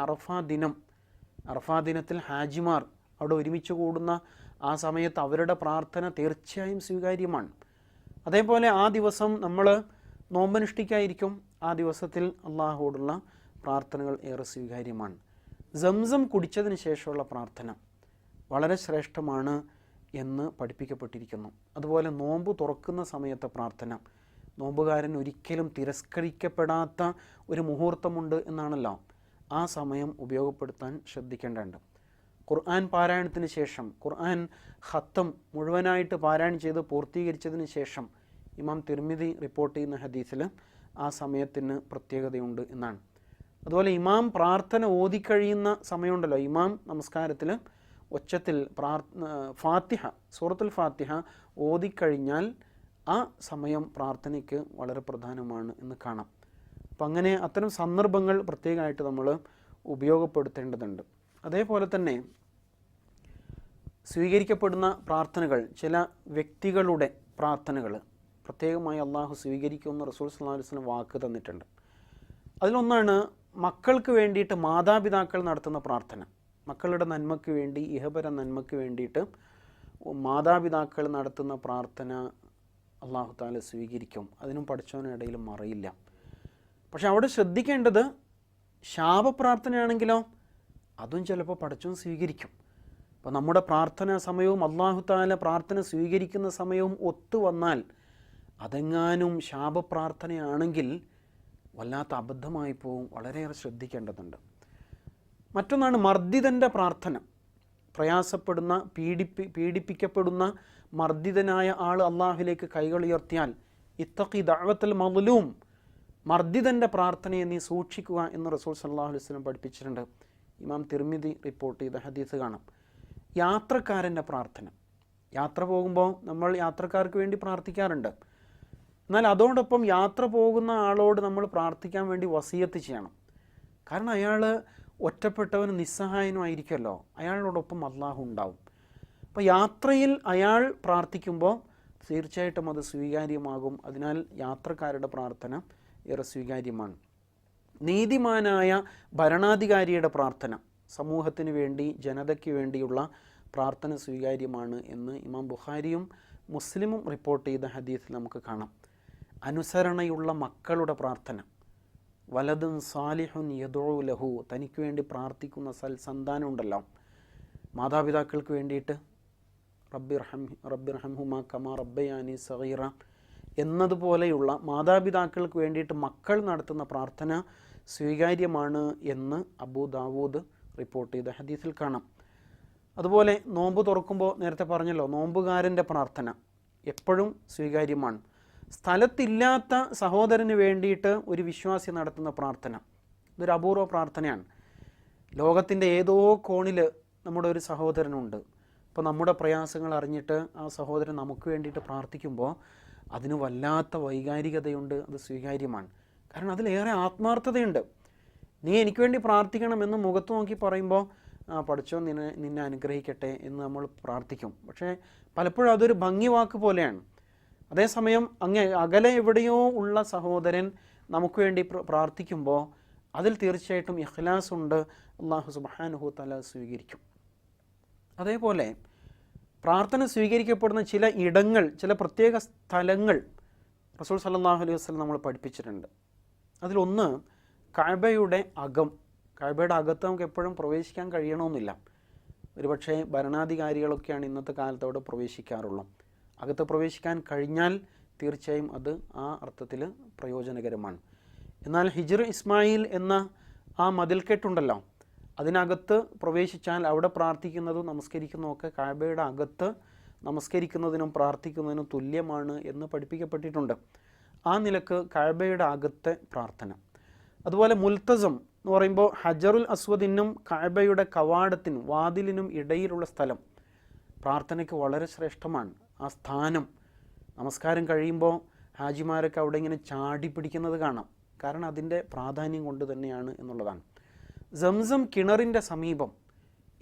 അറഫാ ദിനത്തിൽ ഹാജിമാർ അവിടെ ഒരുമിച്ച് കൂടുന്ന ആ സമയത്ത് അവരുടെ പ്രാർത്ഥന തീർച്ചയായും സ്വീകാര്യമാണ്. അതേപോലെ ആ ദിവസം നമ്മൾ നോമ്പനുഷ്ഠിക്കായിരിക്കും. ആ ദിവസത്തിൽ അള്ളാഹുവോടുള്ള പ്രാർത്ഥനകൾ ഏറെ സ്വീകാര്യമാണ്. സംസം കുടിച്ചതിന് ശേഷമുള്ള പ്രാർത്ഥന വളരെ ശ്രേഷ്ഠമാണ് എന്ന് പഠിപ്പിക്കപ്പെട്ടിരിക്കുന്നു. അതുപോലെ നോമ്പ് തുറക്കുന്ന സമയത്തെ പ്രാർത്ഥന, നോമ്പുകാരൻ ഒരിക്കലും തിരസ്കരിക്കപ്പെടാത്ത ഒരു മുഹൂർത്തമുണ്ട് എന്നാണല്ലോ, ആ സമയം ഉപയോഗപ്പെടുത്താൻ ശ്രദ്ധിക്കേണ്ടതുണ്ട്. ഖുർആൻ പാരായണത്തിന് ശേഷം, ഖുർആൻ ഖത്തം മുഴുവനായിട്ട് പാരായണം ചെയ്ത് പൂർത്തീകരിച്ചതിന് ശേഷം ഇമാം തിർമിദി റിപ്പോർട്ട് ചെയ്യുന്ന ഹദീസിൽ ആ സമയത്തിന് പ്രത്യേകതയുണ്ട് എന്നാണ്. അതുപോലെ ഇമാം പ്രാർത്ഥന ഓതിക്കഴിയുന്ന സമയമുണ്ടല്ലോ, ഇമാം നമസ്കാരത്തിൽ ഒച്ചത്തിൽ ഫാത്തിഹ, സൂറത്തുൽ ഫാത്തിഹ ഓതിക്കഴിഞ്ഞാൽ ആ സമയം പ്രാർത്ഥനയ്ക്ക് വളരെ പ്രധാനമാണ് എന്ന് കാണാം. അപ്പം അങ്ങനെ അത്തരം സന്ദർഭങ്ങൾ പ്രത്യേകമായിട്ട് നമ്മൾ ഉപയോഗപ്പെടുത്തേണ്ടതുണ്ട്. അതേപോലെ തന്നെ സ്വീകരിക്കപ്പെടുന്ന പ്രാർത്ഥനകൾ, ചില വ്യക്തികളുടെ പ്രാർത്ഥനകൾ പ്രത്യേകമായി അള്ളാഹു സ്വീകരിക്കുമെന്ന് റസൂൽ സല്ലല്ലാഹു അലൈഹി വസല്ലം വാക്ക് തന്നിട്ടുണ്ട്. അതിലൊന്നാണ് മക്കൾക്ക് വേണ്ടിയിട്ട് മാതാപിതാക്കൾ നടത്തുന്ന പ്രാർത്ഥന. മക്കളുടെ നന്മയ്ക്ക് വേണ്ടി, ഇഹപര നന്മയ്ക്ക് വേണ്ടിയിട്ട് മാതാപിതാക്കൾ നടത്തുന്ന പ്രാർത്ഥന അള്ളാഹു തആല സ്വീകരിക്കും. അതിനും പടച്ചവനിടയിൽ മറയില്ല. പക്ഷെ അവിടെ ശ്രദ്ധിക്കേണ്ടത്, ശാപപ്രാർത്ഥനയാണെങ്കിലോ അതും ചിലപ്പോൾ പടച്ചവൻ സ്വീകരിക്കും. അപ്പോൾ നമ്മുടെ പ്രാർത്ഥനാ സമയവും അള്ളാഹു തആല പ്രാർത്ഥന സ്വീകരിക്കുന്ന സമയവും ഒത്തു വന്നാൽ, അതെങ്ങാനും ശാപപ്രാർത്ഥനയാണെങ്കിൽ വല്ലാത്ത അബദ്ധമായി പോവും. വളരെയേറെ ശ്രദ്ധിക്കേണ്ടതുണ്ട്. മറ്റൊന്നാണ് മർദ്ദിതൻ്റെ പ്രാർത്ഥന. പ്രയാസപ്പെടുന്ന, പീഡിപ്പിക്കപ്പെടുന്ന മർദ്ദിതനായ ആൾ അള്ളാഹുലേക്ക് കൈകൾ ഉയർത്തിയാൽ, ഇത്തഖി ദഅവത്തൽ മദ്ലൂം, മർദ്ദിതൻ്റെ പ്രാർത്ഥനയെ നീ സൂക്ഷിക്കുക എന്ന് റസൂൽ സല്ലല്ലാഹു അലൈഹി വസല്ലം പഠിപ്പിച്ചിട്ടുണ്ട്. ഇമാം തിർമിദി റിപ്പോർട്ട് ചെയ്ത ഹദീസ് കാണാം. യാത്രക്കാരൻ്റെ പ്രാർത്ഥന, യാത്ര പോകുമ്പോൾ നമ്മൾ യാത്രക്കാർക്ക് വേണ്ടി പ്രാർത്ഥിക്കാറുണ്ട്. എന്നാൽ അതോടൊപ്പം യാത്ര പോകുന്ന ആളോട് നമ്മൾ പ്രാർത്ഥിക്കാൻ വേണ്ടി വസിയത്ത് ചെയ്യണം. കാരണം അയാൾ ഒറ്റപ്പെട്ടവനും നിസ്സഹായനുമായിരിക്കുമല്ലോ, അയാളോടൊപ്പം അള്ളാഹു ഉണ്ടാവും. അപ്പോൾ യാത്രയിൽ അയാൾ പ്രാർത്ഥിക്കുമ്പോൾ തീർച്ചയായിട്ടും അത് സ്വീകാര്യമാകും. അതിനാൽ യാത്രക്കാരുടെ പ്രാർത്ഥന ഏറെ സ്വീകാര്യമാണ്. നീതിമാനായ ഭരണാധികാരിയുടെ പ്രാർത്ഥന, സമൂഹത്തിന് വേണ്ടി, ജനതയ്ക്ക് വേണ്ടിയുള്ള പ്രാർത്ഥന സ്വീകാര്യമാണ് എന്ന് ഇമാം ബുഖാരിയും മുസ്ലിമും റിപ്പോർട്ട് ചെയ്ത ഹദീസിൽ നമുക്ക് കാണാം. അനുസരണയുള്ള മക്കളുടെ പ്രാർത്ഥന, വലദുൻ സാലിഹുൻ യദഉ ലഹു, തനിക്ക് വേണ്ടി പ്രാർത്ഥിക്കുന്ന സന്താനം ഉണ്ടല്ലോ, മാതാപിതാക്കൾക്ക് വേണ്ടിയിട്ട് റബ്ബിർഹംഹുമാ കമാ റബ്ബയാനി സഗീറ എന്നതുപോലെയുള്ള മാതാപിതാക്കൾക്ക് വേണ്ടിയിട്ട് മക്കൾ നടത്തുന്ന പ്രാർത്ഥന സ്വീകാര്യമാണ് എന്ന് അബൂ ദാവൂദ് റിപ്പോർട്ട് ചെയ്ത ഹദീസിൽ കാണാം. അതുപോലെ നോമ്പ് തുറക്കുമ്പോൾ നേരത്തെ പറഞ്ഞല്ലോ, നോമ്പുകാരൻ്റെ പ്രാർത്ഥന എപ്പോഴും സ്വീകാര്യമാണ്. സ്ഥലത്തില്ലാത്ത സഹോദരന് വേണ്ടിയിട്ട് ഒരു വിശ്വാസി നടത്തുന്ന പ്രാർത്ഥന, ഇതൊരു അപൂർവ പ്രാർത്ഥനയാണ്. ലോകത്തിൻ്റെ ഏതോ കോണിൽ നമ്മുടെ ഒരു സഹോദരനുണ്ട്. അപ്പോൾ നമ്മുടെ പ്രയാസങ്ങൾ അറിഞ്ഞിട്ട് ആ സഹോദരൻ നമുക്ക് വേണ്ടിയിട്ട് പ്രാർത്ഥിക്കുമ്പോൾ അതിന് വല്ലാത്ത വൈകാരികതയുണ്ട്, അത് സ്വീകാര്യമാണ്. കാരണം അതിലേറെ ആത്മാർത്ഥതയുണ്ട്. നീ എനിക്ക് വേണ്ടി പ്രാർത്ഥിക്കണമെന്ന് മുഖത്ത് നോക്കി പറയുമ്പോൾ പഠിച്ചോ നിന്നെ അനുഗ്രഹിക്കട്ടെ എന്ന് നമ്മൾ പ്രാർത്ഥിക്കും. പക്ഷേ പലപ്പോഴും അതൊരു ഭംഗി വാക്ക് പോലെയാണ്. അതേസമയം അകലെ എവിടെയോ ഉള്ള സഹോദരൻ നമുക്ക് വേണ്ടി പ്രാർത്ഥിക്കുമ്പോൾ അതിൽ തീർച്ചയായിട്ടും ഇഖ്ലാസ് ഉണ്ട്, അല്ലാഹു സുബ്ഹാനഹു തആല സ്വീകരിക്കും. അതേപോലെ പ്രാർത്ഥന സ്വീകരിക്കപ്പെടുന്ന ചില ഇടങ്ങൾ, ചില പ്രത്യേക സ്ഥലങ്ങൾ റസൂൽ സല്ലല്ലാഹു അലൈഹി വസല്ലം നമ്മൾ പഠിപ്പിച്ചിട്ടുണ്ട്. അതിലൊന്ന് കഅബയുടെ അകം. കഅബയുടെ അകത്ത് നമുക്ക് എപ്പോഴും പ്രവേശിക്കാൻ കഴിയണമെന്നില്ല. ഒരുപക്ഷെ ഭരണാധികാരികളൊക്കെയാണ് ഇന്നത്തെ കാലത്ത് അവിടെ പ്രവേശിക്കാറുള്ളൂ. അകത്ത് പ്രവേശിക്കാൻ കഴിഞ്ഞാൽ തീർച്ചയായും അത് ആ അർത്ഥത്തിൽ പ്രയോജനകരമാണ്. എന്നാൽ ഹിജ്ർ ഇസ്മായിൽ എന്ന ആ മതിൽക്കെട്ടുണ്ടല്ലോ, അതിനകത്ത് പ്രവേശിച്ചാൽ അവിടെ പ്രാർത്ഥിക്കുന്നതും നമസ്കരിക്കുന്നതുമൊക്കെ കഅബയുടെ അകത്ത് നമസ്കരിക്കുന്നതിനും പ്രാർത്ഥിക്കുന്നതിനും തുല്യമാണ് എന്ന് പഠിപ്പിക്കപ്പെട്ടിട്ടുണ്ട്. ആ നിലക്ക് കഅബയുടെ അകത്തെ പ്രാർത്ഥന. അതുപോലെ മുൽത്തസം എന്ന് പറയുമ്പോൾ ഹജറുൽ അസ്വദിനും കഅബയുടെ കവാടത്തിനും വാതിലിനും ഇടയിലുള്ള സ്ഥലം പ്രാർത്ഥനയ്ക്ക് വളരെ ശ്രേഷ്ഠമാണ്. ആ സ്ഥാനം നമസ്കാരം കഴിയുമ്പോൾ ഹാജിമാരൊക്കെ അവിടെ ഇങ്ങനെ ചാടി പിടിക്കുന്നത് കാണാം. കാരണം അതിൻ്റെ പ്രാധാന്യം കൊണ്ട് തന്നെയാണ് എന്നുള്ളതാണ്. സംസം കിണറിൻ്റെ സമീപം,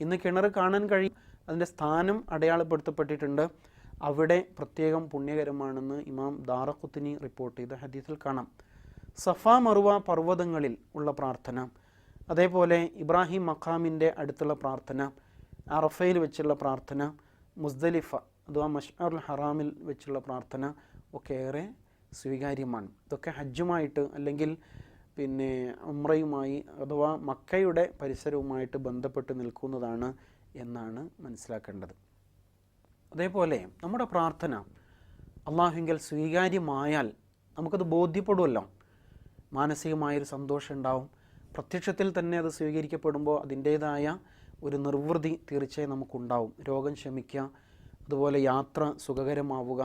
ഇന്ന് കിണർ കാണാൻ കഴിയും, അതിൻ്റെ സ്ഥാനം അടയാളപ്പെടുത്തപ്പെട്ടിട്ടുണ്ട്. അവിടെ പ്രത്യേകം പുണ്യകരമാണെന്ന് ഇമാം ദാറഖുത്നി റിപ്പോർട്ട് ചെയ്ത ഹദീസിൽ കാണാം. സഫ മറുവ പർവ്വതങ്ങളിൽ ഉള്ള പ്രാർത്ഥന, അതേപോലെ ഇബ്രാഹിം മഖാമിൻ്റെ അടുത്തുള്ള പ്രാർത്ഥന, അറഫയിൽ വെച്ചുള്ള പ്രാർത്ഥന, മുസ്ദലിഫ അഥവാ മഷ്അറുൽ ഹറാമിൽ വെച്ചുള്ള പ്രാർത്ഥന, ഒക്കെ ഏറെ സ്വീകാര്യമാണ്. ഇതൊക്കെ ഹജ്ജുമായിട്ട് അല്ലെങ്കിൽ പിന്നെ ഉംറയുമായി അഥവാ മക്കയുടെ പരിസരവുമായിട്ട് ബന്ധപ്പെട്ട് നിൽക്കുന്നതാണ് എന്നാണ് മനസ്സിലാക്കേണ്ടത്. അതേപോലെ നമ്മുടെ പ്രാർത്ഥന അള്ളാഹുവിങ്കൽ സ്വീകാര്യമായാൽ നമുക്കത് ബോധ്യപ്പെടുമല്ലോ, മാനസികമായൊരു സന്തോഷം ഉണ്ടാവും. പ്രത്യക്ഷത്തിൽ തന്നെ അത് സ്വീകരിക്കപ്പെടുമ്പോൾ അതിൻ്റേതായ ഒരു നിർവൃതി തീർച്ചയായും നമുക്കുണ്ടാവും. രോഗം ശമിക്കുക, അതുപോലെ യാത്ര സുഖകരമാവുക,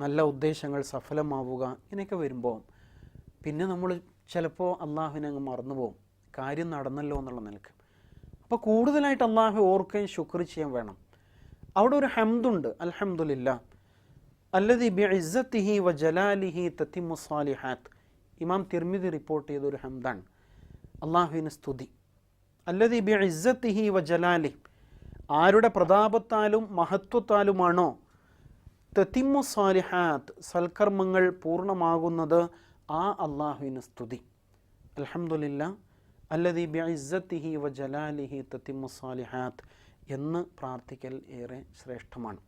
നല്ല ഉദ്ദേശങ്ങൾ സഫലമാവുക, ഇങ്ങനെയൊക്കെ വരുമ്പോൾ പിന്നെ നമ്മൾ ചിലപ്പോൾ അള്ളാഹുവിനെ അങ്ങ് മറന്നുപോകും, കാര്യം നടന്നല്ലോ എന്നുള്ള നിലക്ക്. അപ്പോൾ കൂടുതലായിട്ട് അള്ളാഹു ഓർക്കുകയും ശുക്ർ ചെയ്യാൻ വേണം. അവിടെ ഒരു ഹംദുണ്ട്, അൽഹംദുലില്ലാ അല്ലദീ ബിഇസ്സത്തിഹി വ ജലാലിഹി തത്തിമ്മു സ്വാലിഹാത്ത്. ഇമാം തിർമിദി റിപ്പോർട്ട് ചെയ്തൊരു ഹംദാണ്, അള്ളാഹുവിന് സ്തുതി. അല്ലദീ ബിഇസ്സത്തിഹി വ ജലാലിഹി, ആരുടെ പ്രതാപത്താലും മഹത്വത്താലുമാണോ തത്തിമ്മു സ്വാലിഹാത്ത്, സൽക്കർമ്മങ്ങൾ പൂർണ്ണമാകുന്നത്, ആ അള്ളാഹുവിന് സ്തുതി. അൽഹംദുലില്ലാ അല്ലദീ ബിഇസ്സത്തിഹി വ ജലാലിഹി തത്തിമ്മു സ്വാലിഹാത്ത് എന്ന് പ്രാർത്ഥിക്കൽ ഏറെ ശ്രേഷ്ഠമാണ്.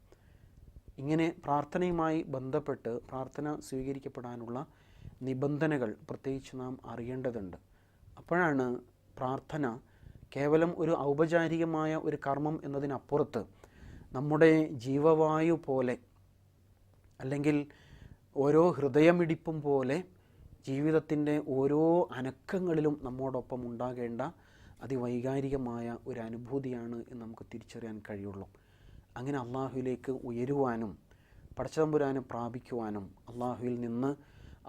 ഇങ്ങനെ പ്രാർത്ഥനയുമായി ബന്ധപ്പെട്ട് പ്രാർത്ഥന സ്വീകരിക്കപ്പെടാനുള്ള നിബന്ധനകൾ പ്രത്യേകിച്ച് നാം അറിയേണ്ടതുണ്ട്. അപ്പോഴാണ് പ്രാർത്ഥന കേവലം ഒരു ഔപചാരികമായ ഒരു കർമ്മം എന്നതിനപ്പുറത്ത് നമ്മുടെ ജീവവായു പോലെ, അല്ലെങ്കിൽ ഓരോ ഹൃദയമിടിപ്പും പോലെ ജീവിതത്തിൻ്റെ ഓരോ അനക്കങ്ങളിലും നമ്മോടൊപ്പം ഉണ്ടാകേണ്ട അതിവൈകാരികമായ ഒരു അനുഭൂതിയാണ് എന്ന് നമുക്ക് തിരിച്ചറിയാൻ കഴിയുള്ളൂ. അങ്ങനെ അള്ളാഹുവിലേക്ക് ഉയരുവാനും പടച്ചതമ്പുരാനെ പ്രാപിക്കുവാനും അള്ളാഹുവിൽ നിന്ന്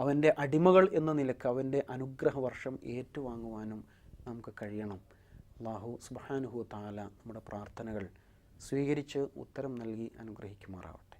അവൻ്റെ അടിമകൾ എന്ന നിലക്ക് അവൻ്റെ അനുഗ്രഹവർഷം ഏറ്റുവാങ്ങുവാനും നമുക്ക് കഴിയണം. അള്ളാഹു സുബ്ഹാനഹു തആല നമ്മുടെ പ്രാർത്ഥനകൾ സ്വീകരിച്ച് ഉത്തരം നൽകി അനുഗ്രഹിക്കുമാറാവട്ടെ.